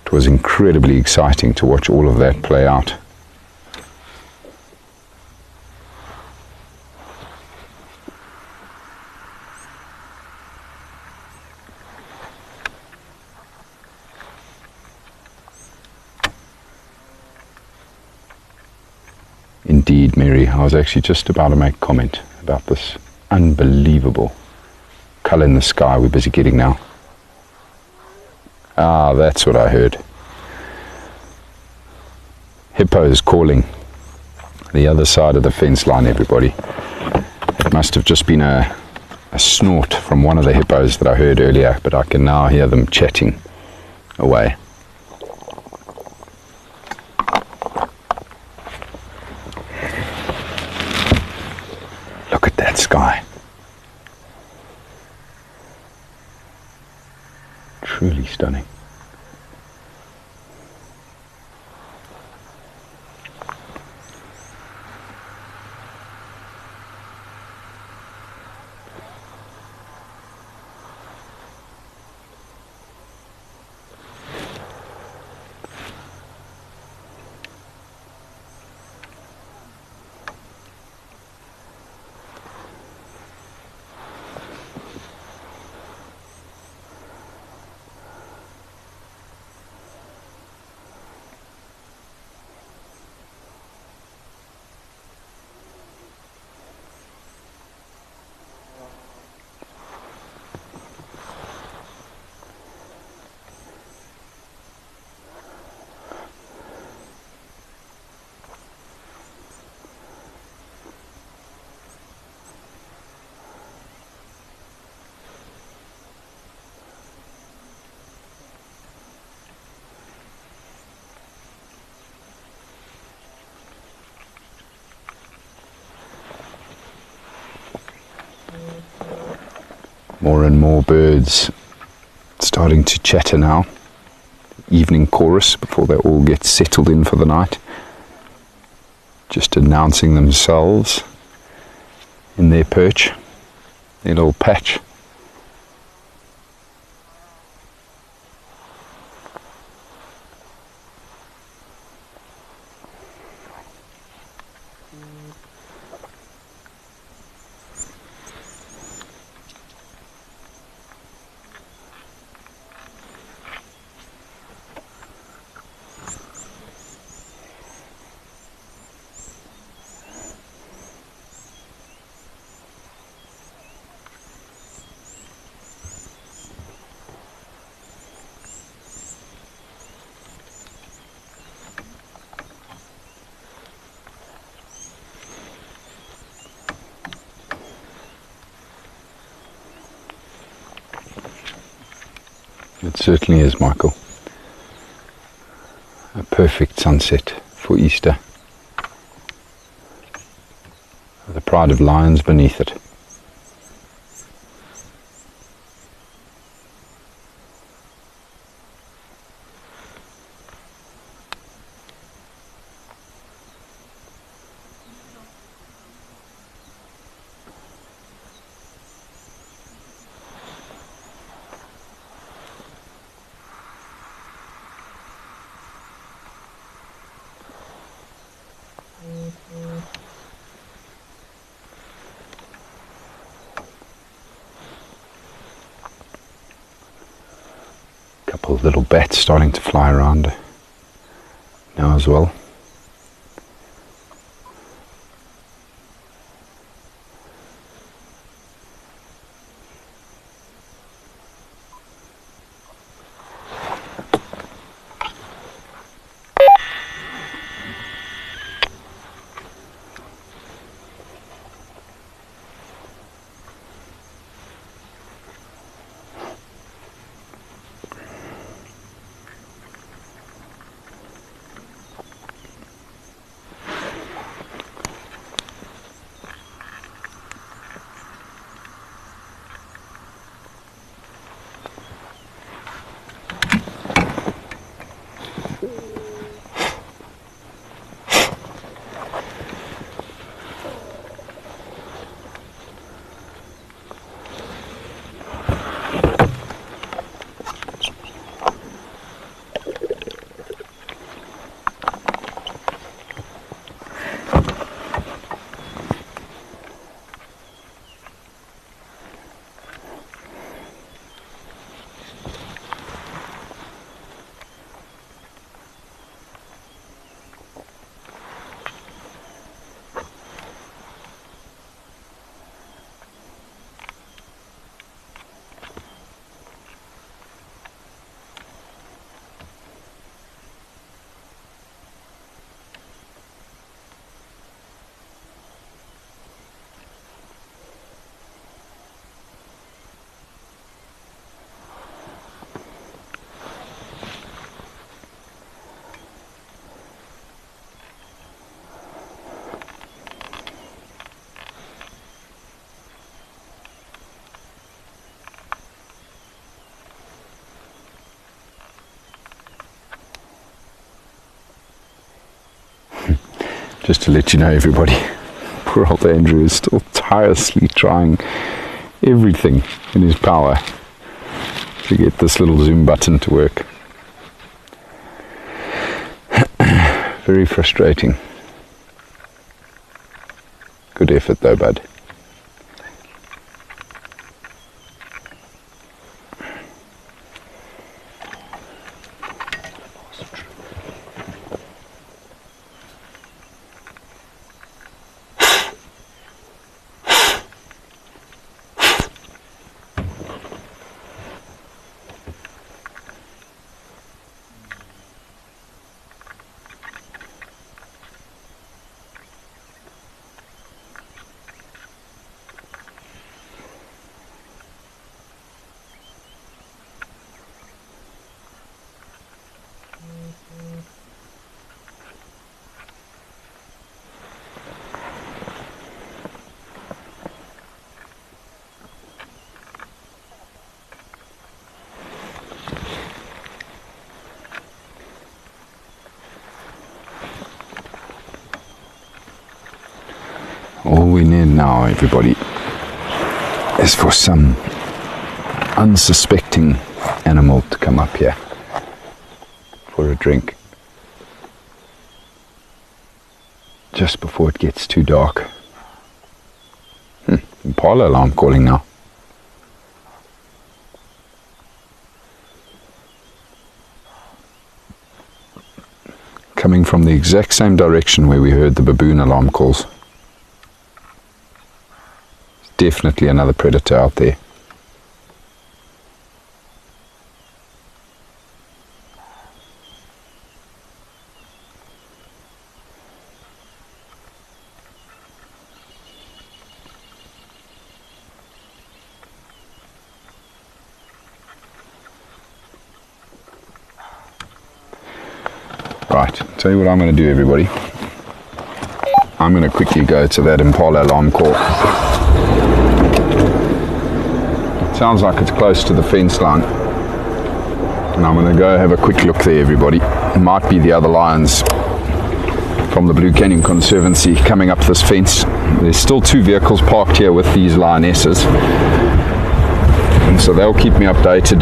it was incredibly exciting to watch all of that play out. Indeed, Mary, I was actually just about to make comment about this unbelievable colour in the sky we're busy getting now. Ah, that's what I heard. Hippos calling. The other side of the fence line, everybody. It must have just been a snort from one of the hippos that I heard earlier, but I can now hear them chatting away. Look at that sky. stunning. More and more birds starting to chatter now. Evening chorus before they all get settled in for the night. Just announcing themselves in their perch, their little patch. It certainly is, Michael. A perfect sunset for Easter. The pride of lions beneath it. Couple of little bats starting to fly around now as well. Just to let you know, everybody, poor old Andrew is still tirelessly trying everything in his power to get this little zoom button to work. Very frustrating. Good effort though, bud. All we need now, everybody, is for some unsuspecting animal to come up here for a drink just before it gets too dark. Impala alarm calling now. Coming from the exact same direction where we heard the baboon alarm calls. Definitely another predator out there. Right, tell you what I'm going to do, everybody. I'm going to quickly go to that impala alarm call. Sounds like it's close to the fence line. And I'm going to go have a quick look there, everybody. It might be the other lions from the Blue Canyon Conservancy coming up this fence. There's still 2 vehicles parked here with these lionesses. And so they'll keep me updated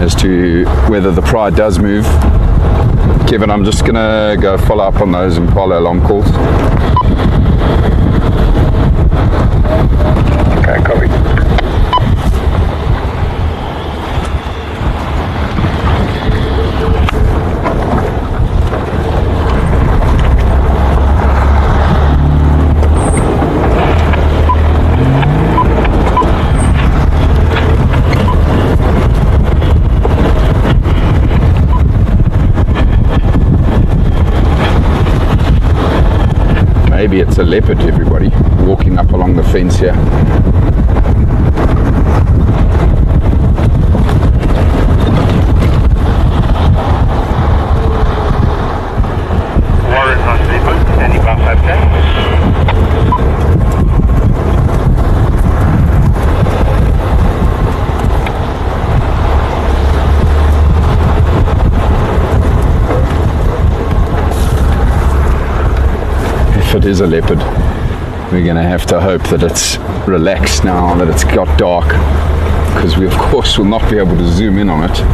as to whether the pride does move. Kevin, I'm just going to go follow up on those impala alarm calls. Okay, copy. Maybe it's a leopard, everybody, walking up along the fence here. Warren on leopard, standing by 510. If it is a leopard, we're going to have to hope that it's relaxed now that it's got dark, because we of course will not be able to zoom in on it.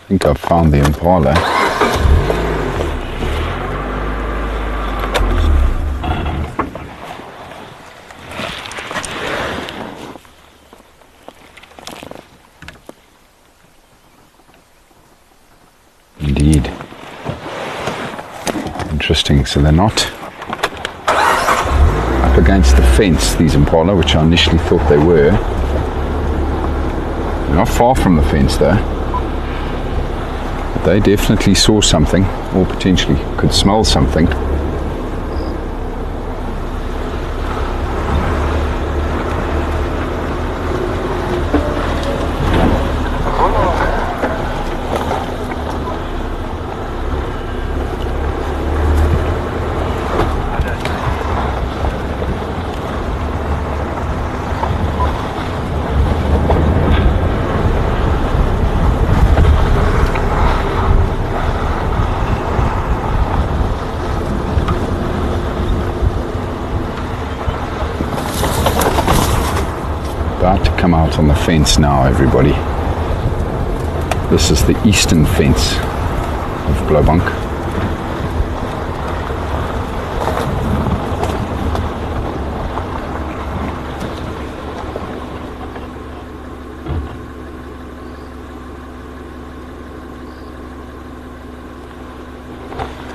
I think I've found the impala. Indeed. Interesting. So they're not up against the fence, these impala, which I initially thought they were. They're not far from the fence though. But they definitely saw something, or potentially could smell something. About to come out on the fence now, everybody. This is the eastern fence of Globunk.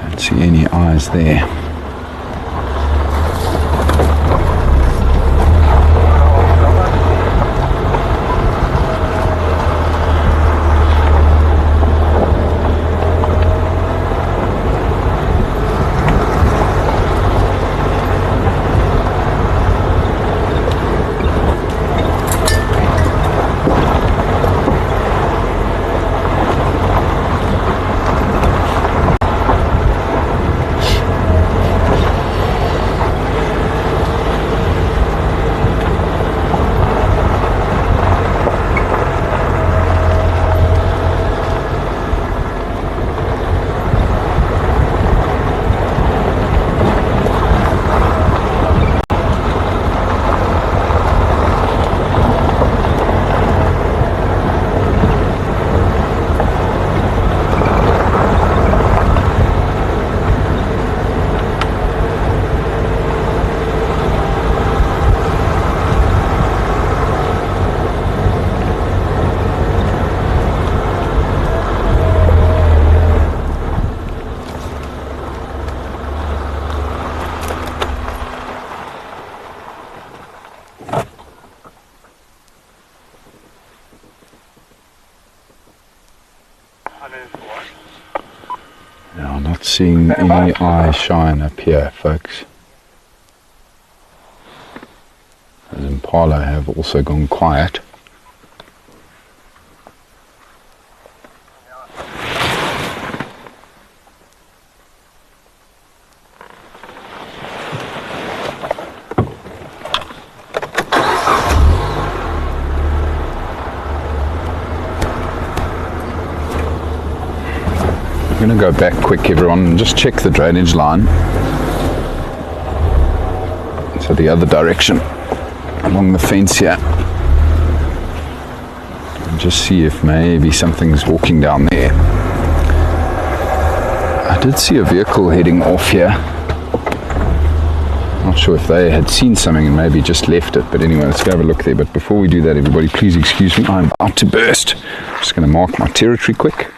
Don't see any eyes there. Now, I'm not seeing any eye shine up here, folks. The impala have also gone quiet. I'm going to go back quick, everyone, and just check the drainage line. So the other direction along the fence here. And just see if maybe something's walking down there. I did see a vehicle heading off here. Not sure if they had seen something and maybe just left it, but anyway, let's go have a look there. But before we do that, everybody, please excuse me, I'm about to burst. I'm just going to mark my territory quick.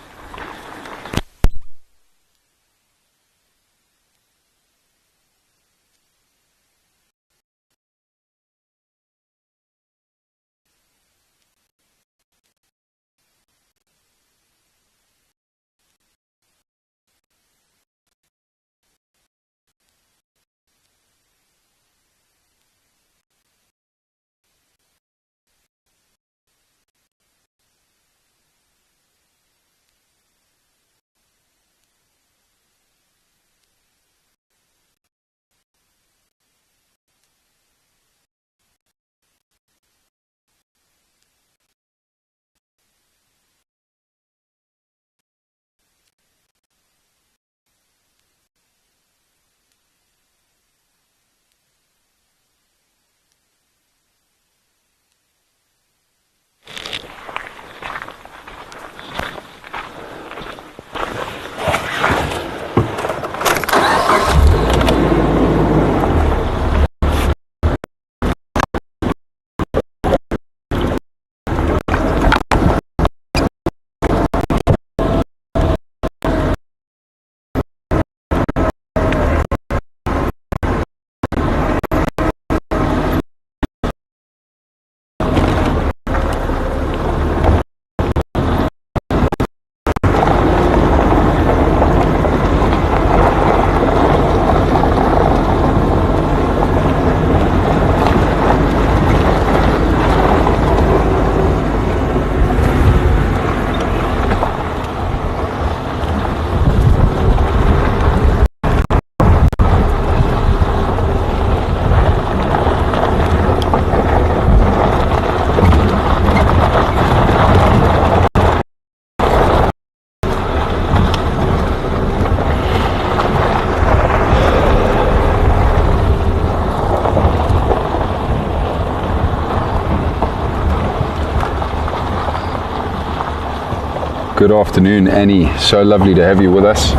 Good afternoon, Annie. So lovely to have you with us.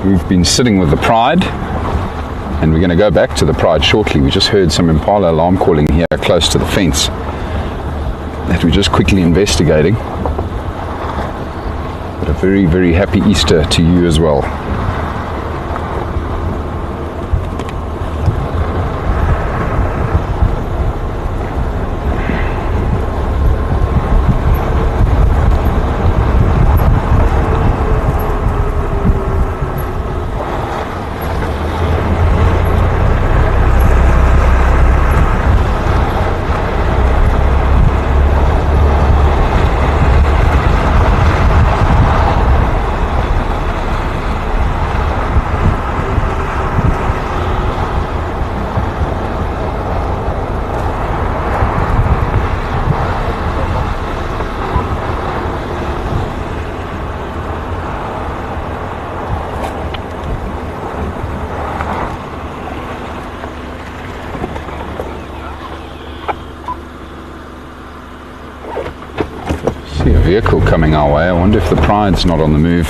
We've been sitting with the Pride, and we're going to go back to the Pride shortly. We just heard some impala alarm calling here close to the fence that we're just quickly investigating. But a very, very happy Easter to you as well. Vehicle coming our way. I wonder if the Pride's not on the move.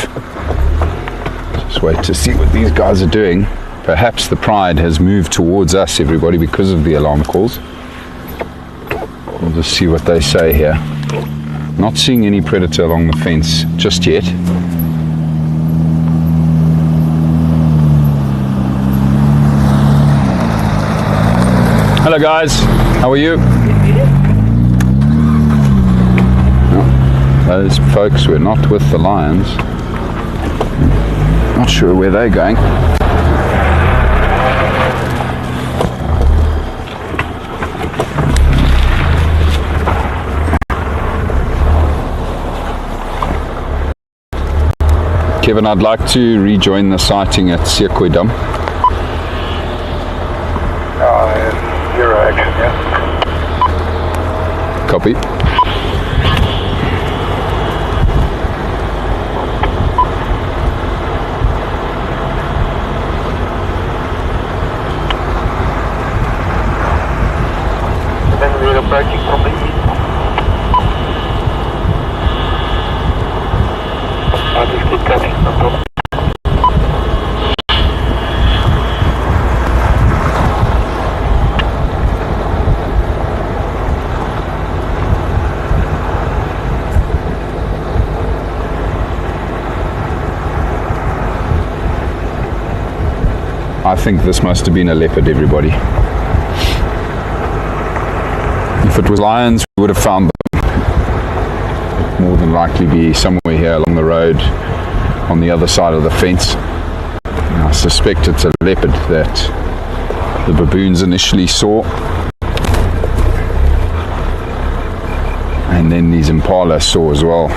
Just wait to see what these guys are doing. Perhaps the Pride has moved towards us, everybody, because of the alarm calls. We'll just see what they say here. Not seeing any predator along the fence just yet. Hello guys, how are you? Those folks were not with the lions. Not sure where they're going. Kevin, I'd like to rejoin the sighting at Sequoia. Your action, yeah. Copy. Approaching from the east. I'll just keep coming. No problem. I think this must have been a leopard, everybody. If it was lions, we would have found them. It'd more than likely be somewhere here along the road on the other side of the fence. And I suspect it's a leopard that the baboons initially saw. And then these impala saw as well.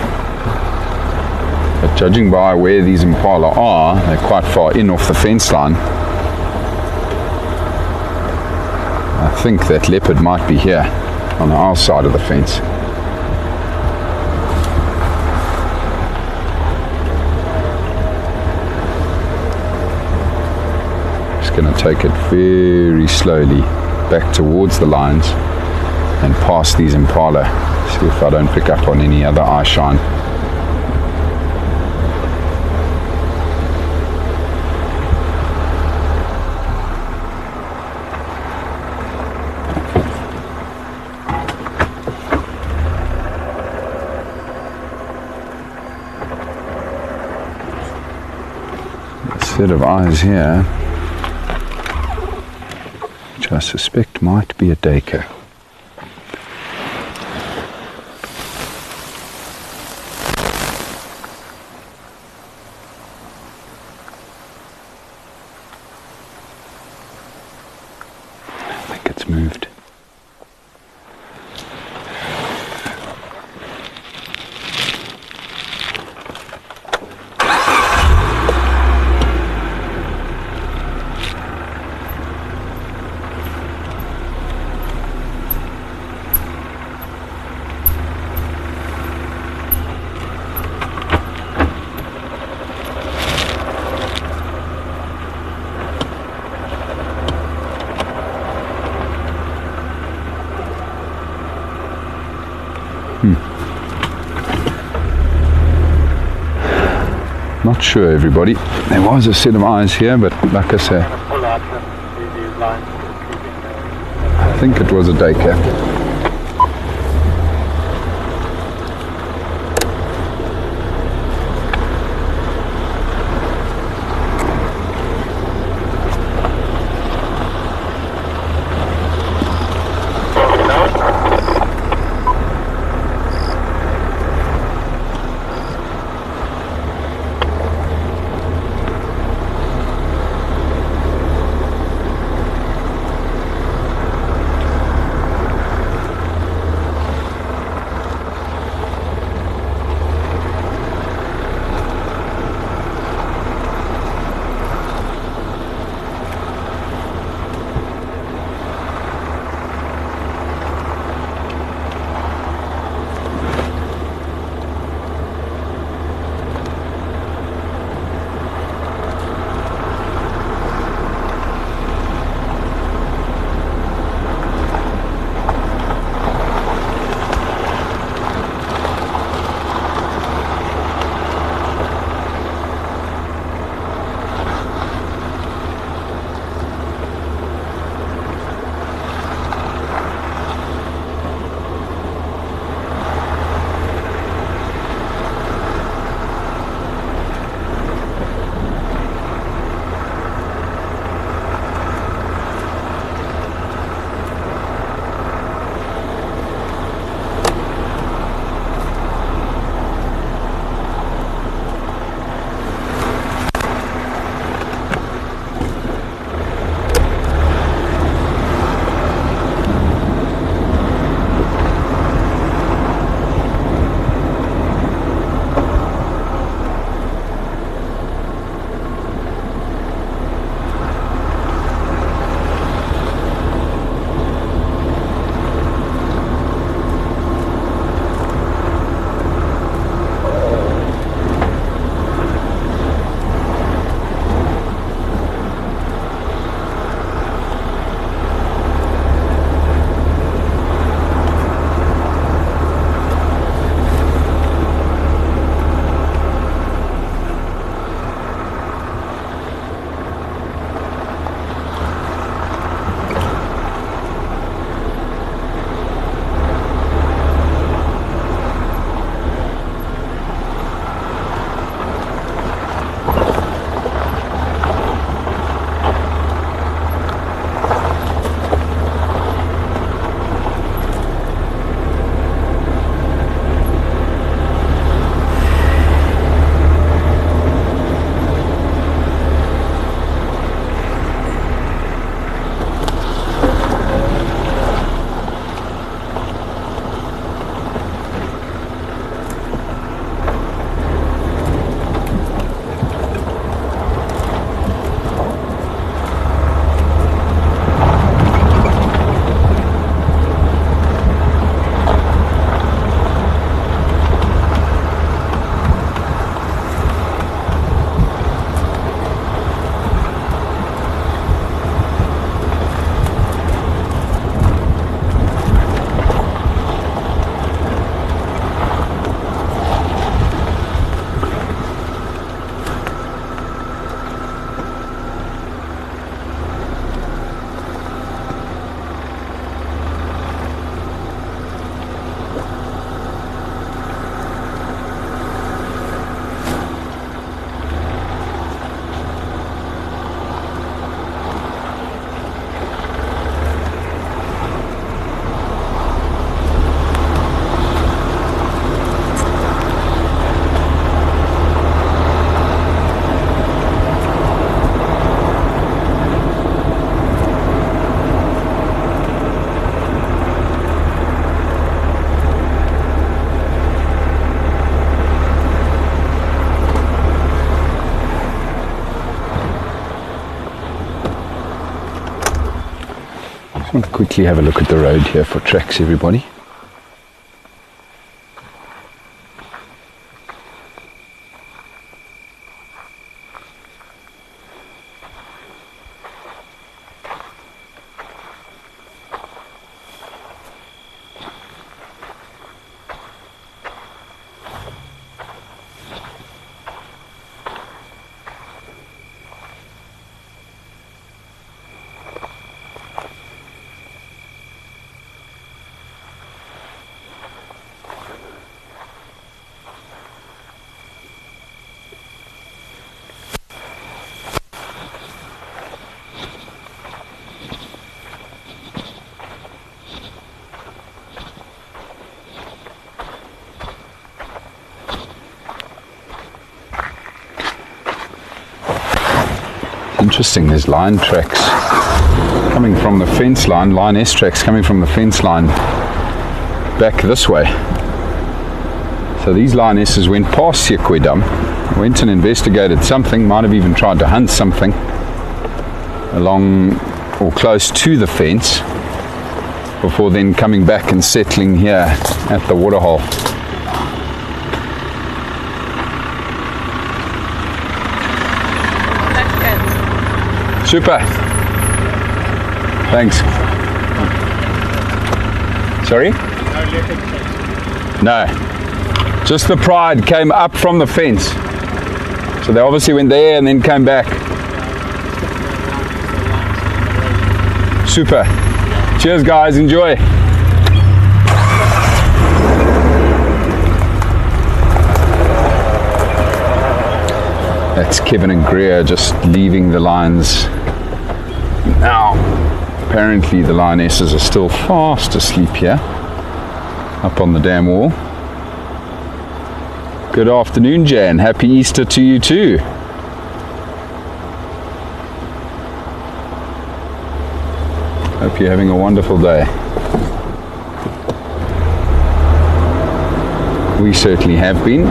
But judging by where these impala are, they're quite far in off the fence line. I think that leopard might be here on our side of the fence. Just going to take it very slowly back towards the lines and past these impala. See if I don't pick up on any other eye shine. Set of eyes here, which I suspect might be a daker. I think it's moved. Not sure, everybody. There was a set of eyes here, but like I say, Pull out these lines. I think it was a daycap. I want to quickly have a look at the road here for tracks, everybody. Interesting, there's line tracks coming from the fence line, lioness tracks coming from the fence line back this way. So these lionesses went past Sequedam, went and investigated something, might have even tried to hunt something along or close to the fence before then coming back and settling here at the waterhole. Super. Thanks. Sorry? No. Just the pride came up from the fence. So they obviously went there and then came back. Super. Cheers guys, enjoy. That's Kevin and Greer just leaving the lines. Now, apparently the lionesses are still fast asleep here, up on the dam wall. Good afternoon, Jan. Happy Easter to you too. Hope you're having a wonderful day. We certainly have been.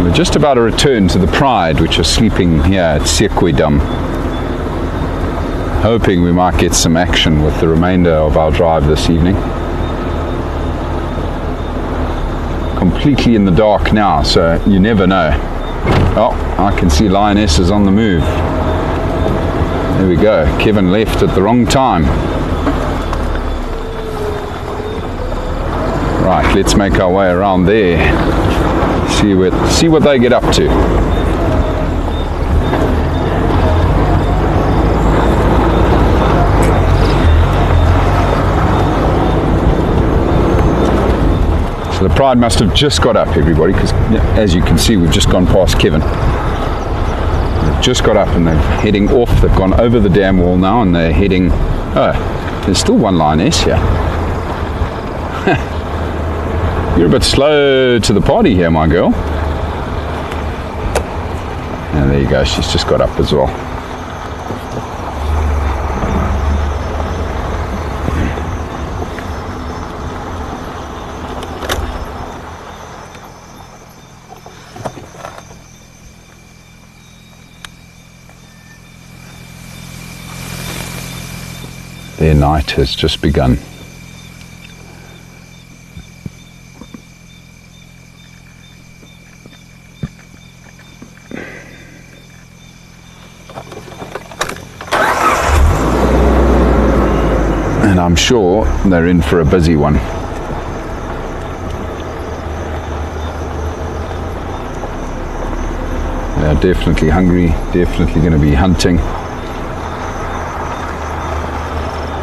We're just about to return to the Pride, which are sleeping here at Sequedam. Hoping we might get some action with the remainder of our drive this evening. Completely in the dark now, so you never know. Oh, I can see lionesses on the move. There we go. Kevin left at the wrong time. Right, let's make our way around there. See what they get up to. So the Pride must have just got up, everybody, because as you can see, we've just gone past Kevin. They've just got up and they're heading off. They've gone over the dam wall now and they're heading... Oh, there's still one lioness here. You're a bit slow to the party here, my girl. And there you go, she's just got up as well. Their night has just begun. And I'm sure they're in for a busy one. They're definitely hungry, definitely going to be hunting.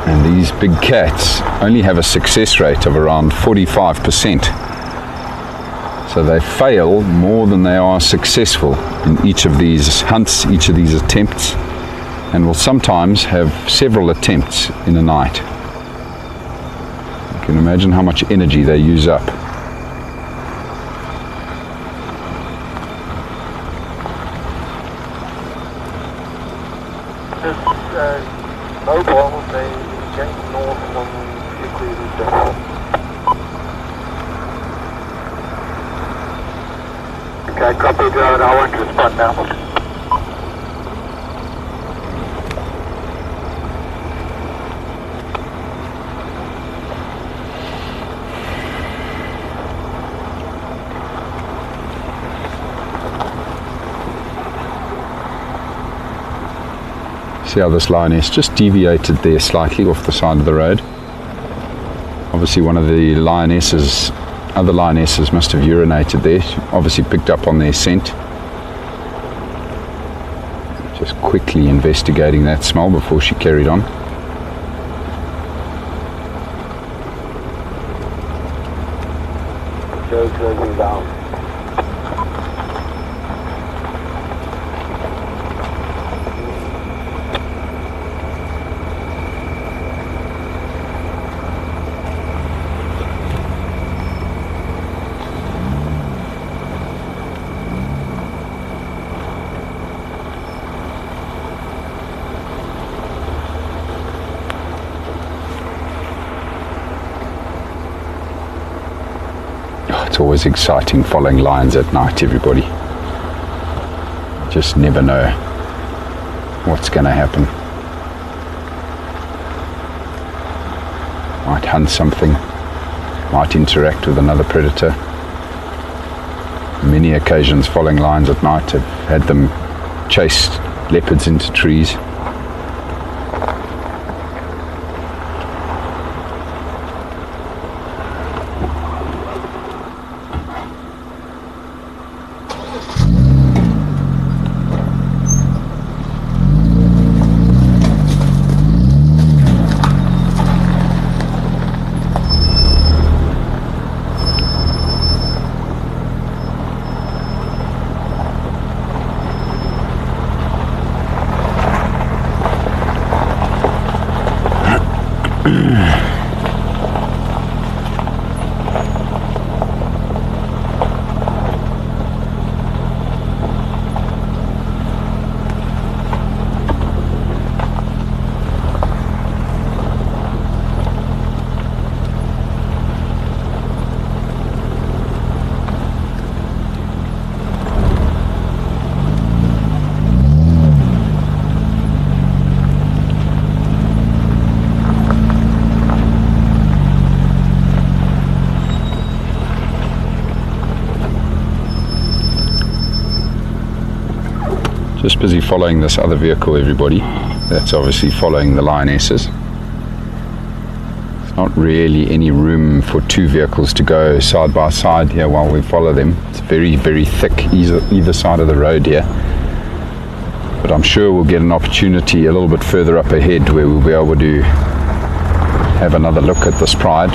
And these big cats only have a success rate of around 45%. So they fail more than they are successful in each of these hunts, each of these attempts, and will sometimes have several attempts in a night. You can imagine how much energy they use up. Mobile, they get north on Sequedam. Okay, copy, Jared. I want to spot now. See how this lioness just deviated there slightly off the side of the road. Obviously one of the other lionesses must have urinated there. She obviously picked up on their scent. Just quickly investigating that smell before she carried on. Joe closing down. It's always exciting following lions at night, everybody. Just never know what's going to happen. Might hunt something, might interact with another predator. Many occasions following lions at night have had them chase leopards into trees. Just busy following this other vehicle, everybody. That's obviously following the lionesses. There's not really any room for two vehicles to go side by side here while we follow them. It's very, very thick either side of the road here. But I'm sure we'll get an opportunity a little bit further up ahead where we'll be able to have another look at this pride.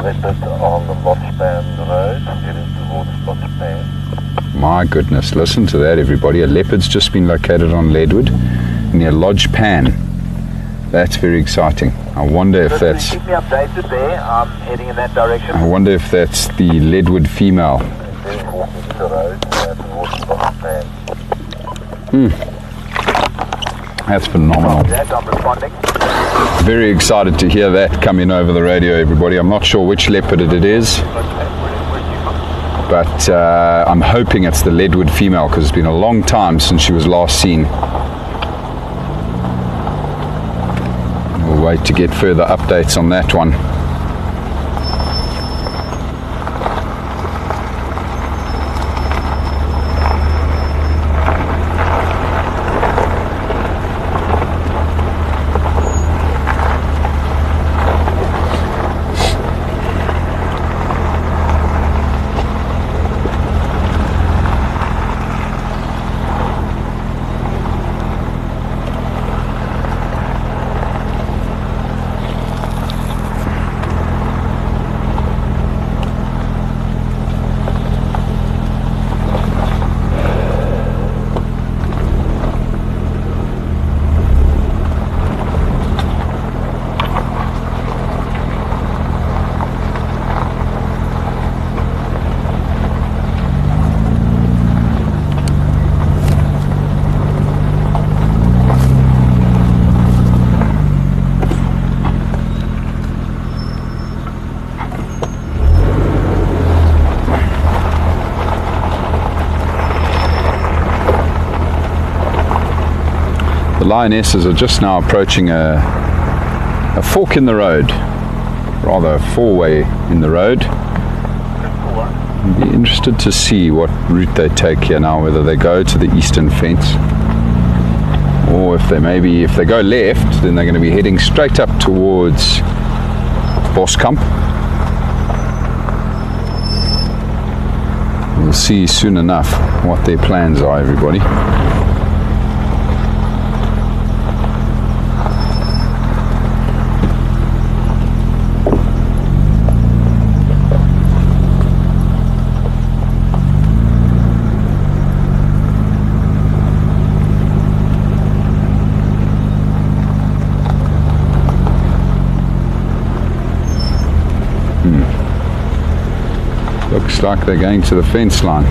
Leopard on the Lodgeband Road, heading towards Lodgeband. My goodness, listen to that, everybody. A leopard's just been located on Leadwood near Lodgepan. That's very exciting. I wonder if that's... Keep me updated there. I'm heading in that direction. I wonder if that's the Leadwood female. Then walking to the road towards Lodgeband. That's phenomenal. That I'm responding. Very excited to hear that coming over the radio, everybody. I'm not sure which leopard it is, but I'm hoping it's the Leadwood female because it's been a long time since she was last seen. We'll wait to get further updates on that one. The lionesses are just now approaching a fork in the road, rather a four-way in the road. I'd be interested to see what route they take here now, whether they go to the eastern fence or if they go left, then they're going to be heading straight up towards Boskamp. We'll see soon enough what their plans are, everybody. Looks like they're going to the fence line.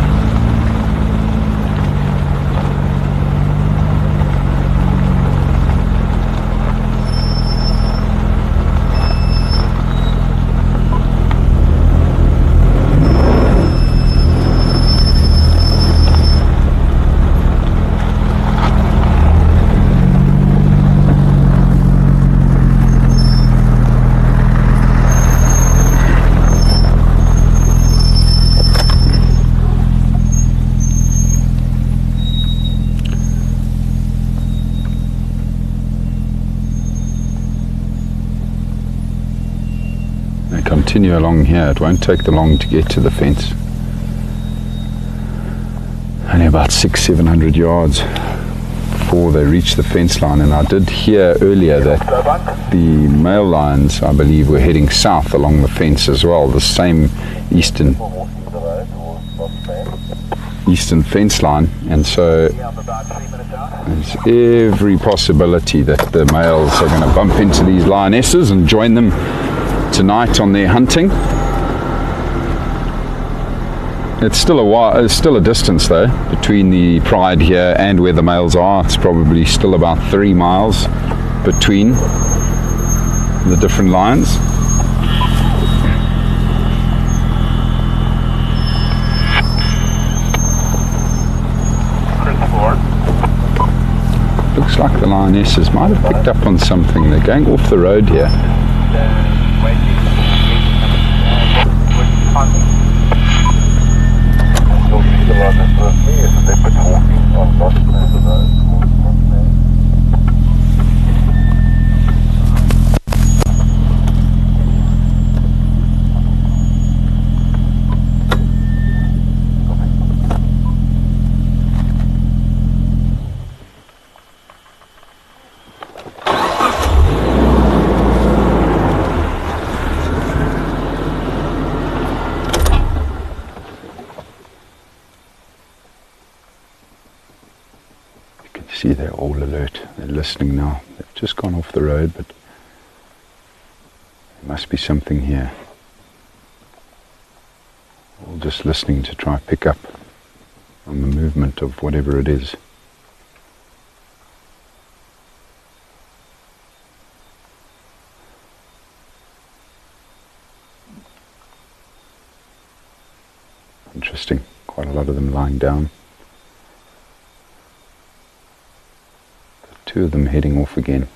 continue along here. It won't take them long to get to the fence. Only about 600-700 yards before they reach the fence line. And I did hear earlier that the male lions, I believe, were heading south along the fence as well, the same eastern fence line. And so there's every possibility that the males are going to bump into these lionesses and join them tonight on their hunting. It's still a distance though between the pride here and where the males are. It's probably still about 3 miles between the different lions. Looks like the lionesses might have picked up on something. They're going off the road here. See, they're all alert. They're listening now. They've just gone off the road, but there must be something here. All just listening to try and pick up on the movement of whatever it is. Interesting. Quite a lot of them lying down. 2 of them heading off again.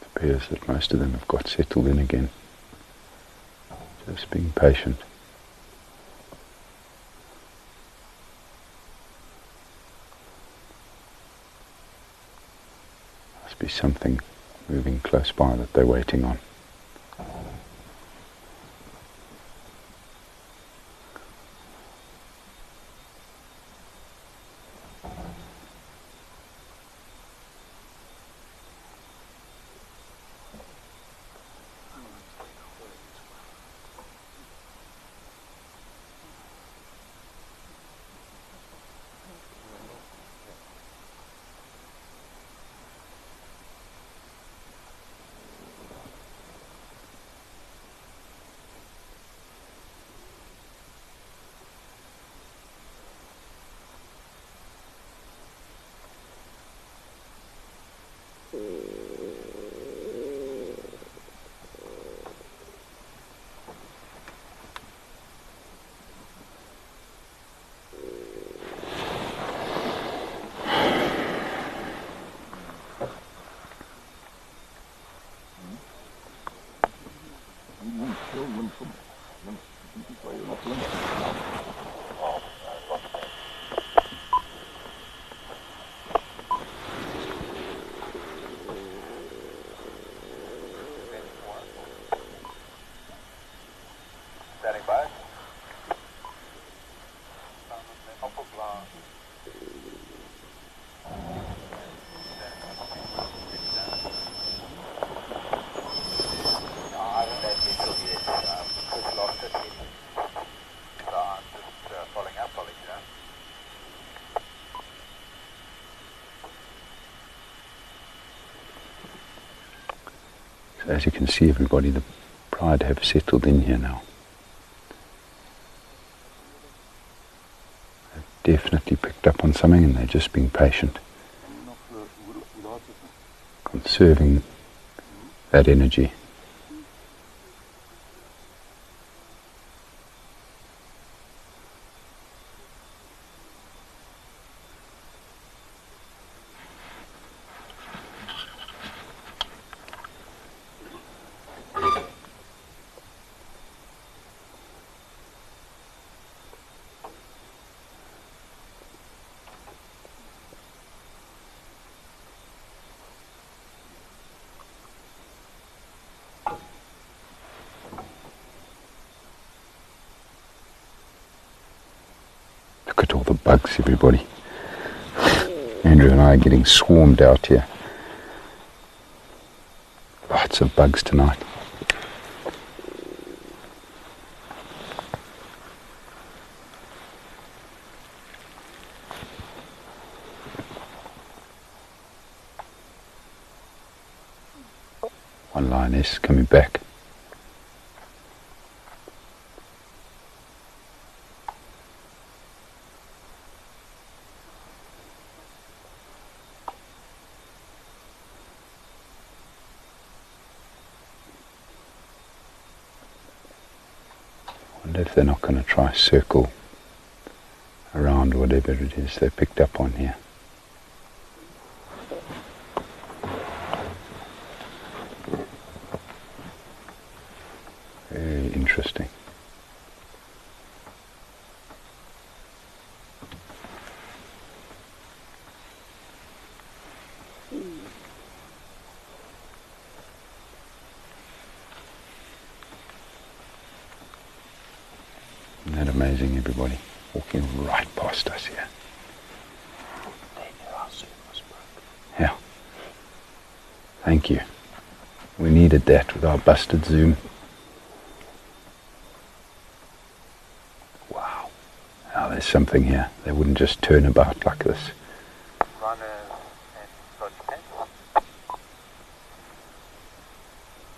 It appears that most of them have got settled in again. Just being patient. Must be something moving close by that they're waiting on. Standing by. So as you can see, everybody, the pride have settled in here now. They've definitely picked up on something and they're just being patient, conserving that energy. Look at all the bugs, everybody. Andrew and I are getting swarmed out here. Lots of bugs tonight. One lioness coming back. I wonder if they're not going to try circle around whatever it is they picked up on here. Very interesting. Isn't that amazing, everybody? Walking right past us here. Yeah. Thank you. We needed that with our busted zoom. Wow. Now there's something here. They wouldn't just turn about like this.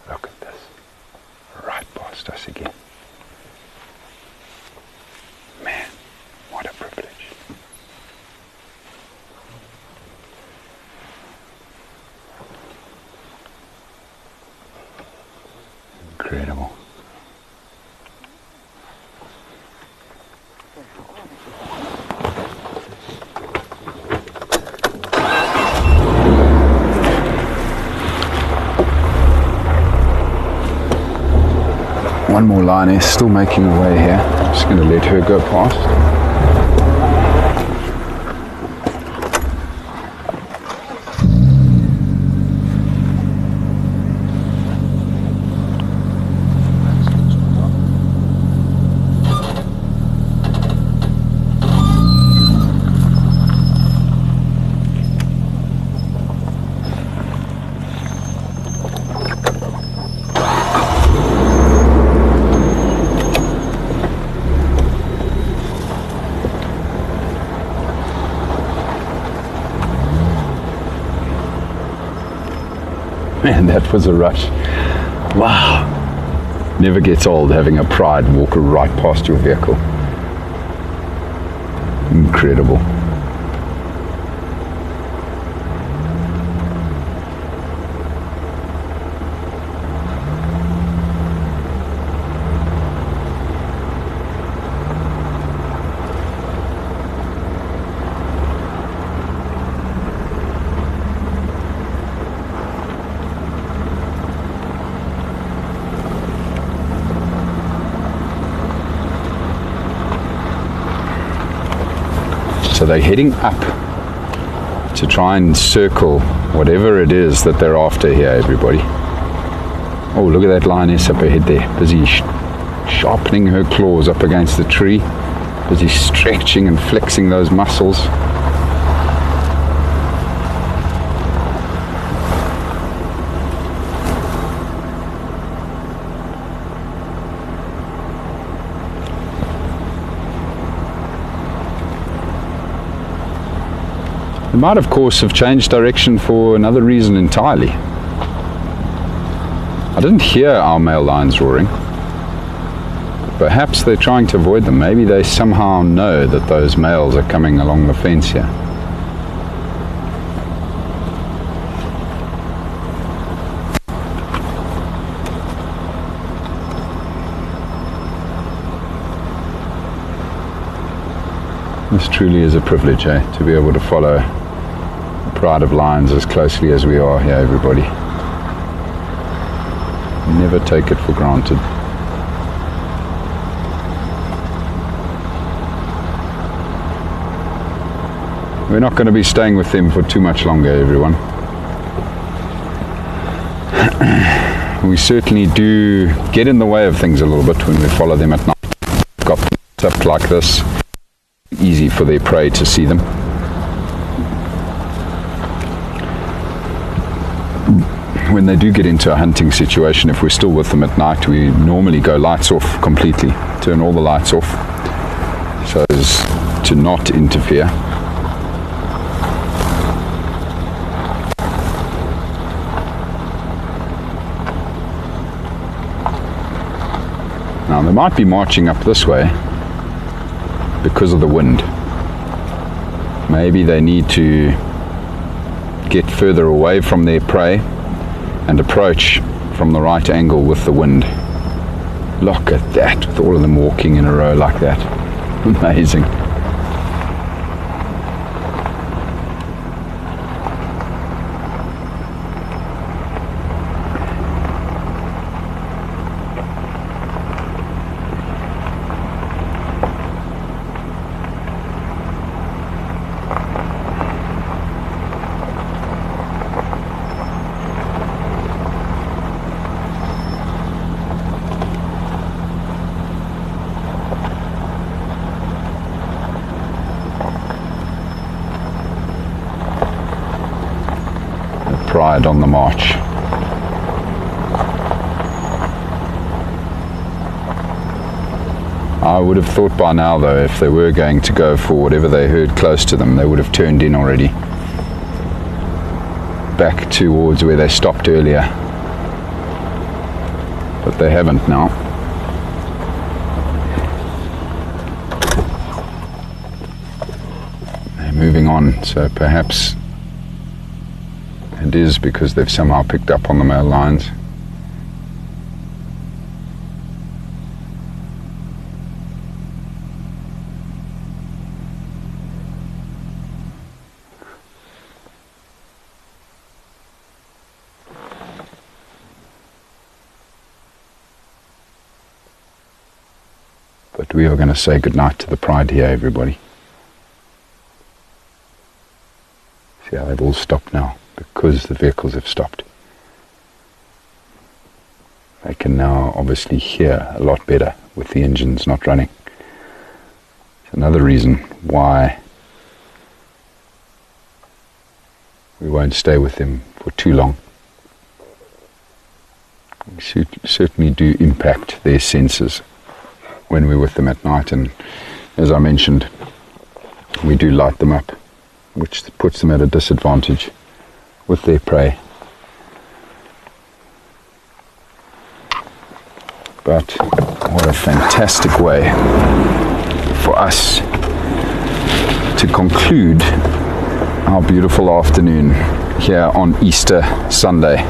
Look at this. Right past us again. Man, what a privilege. Incredible. One more lioness still making her way here. I'm just going to let her go past. Man, that was a rush. Wow. Never gets old having a pride walk right past your vehicle. Incredible. So they're heading up to try and circle whatever it is that they're after here, everybody. Oh, look at that lioness up ahead there, busy sharpening her claws up against the tree, busy stretching and flexing those muscles. They might, of course, have changed direction for another reason entirely. I didn't hear our male lions roaring. Perhaps they're trying to avoid them. Maybe they somehow know that those males are coming along the fence here. This truly is a privilege, to be able to follow the pride of lions as closely as we are here, everybody. Never take it for granted. We're not going to be staying with them for too much longer, everyone. We certainly do get in the way of things a little bit when we follow them at night. We've got stuff like this. Easy for their prey to see them. When they do get into a hunting situation, if we're still with them at night, we normally go lights off completely, turn all the lights off so as to not interfere. Now they might be marching up this way because of the wind. Maybe they need to get further away from their prey and approach from the right angle with the wind. Look at that, with all of them walking in a row like that. Amazing. Pride on the march. I would have thought by now, though, if they were going to go for whatever they heard close to them, they would have turned in already, back towards where they stopped earlier, but they haven't now. They're moving on, so perhaps it is because they've somehow picked up on the male lions. But we are going to say goodnight to the pride here, everybody. See how they've all stopped now, because the vehicles have stopped. They can now obviously hear a lot better with the engines not running. It's another reason why we won't stay with them for too long. We certainly do impact their senses when we're with them at night, and as I mentioned, we do light them up, which puts them at a disadvantage with their prey. But what a fantastic way for us to conclude our beautiful afternoon here on Easter Sunday.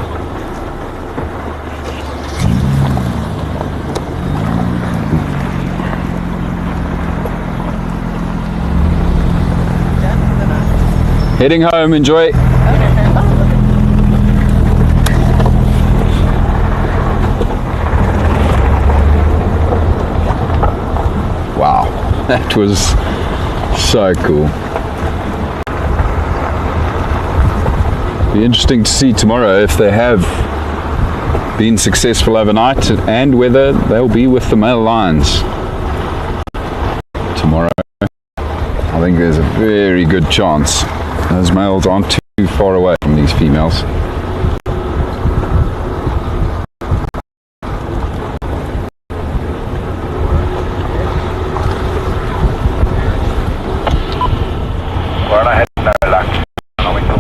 Heading home, enjoy. Wow, that was so cool. Be interesting to see tomorrow if they have been successful overnight and whether they'll be with the male lions tomorrow. I think there's a very good chance those males aren't too far away from these females. Well, I had no luck. I went to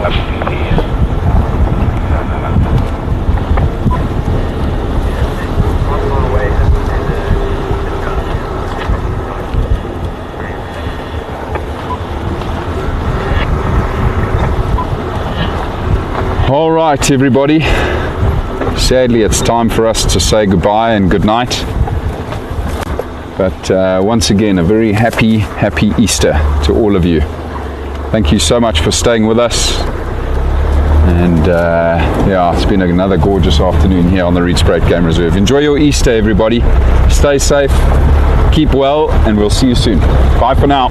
All right, everybody. Sadly, it's time for us to say goodbye and good night. But once again, a very happy Easter to all of you. Thank you so much for staying with us. And yeah, it's been another gorgeous afternoon here on the Reeds Break Game Reserve. Enjoy your Easter, everybody. Stay safe, keep well, and we'll see you soon. Bye for now.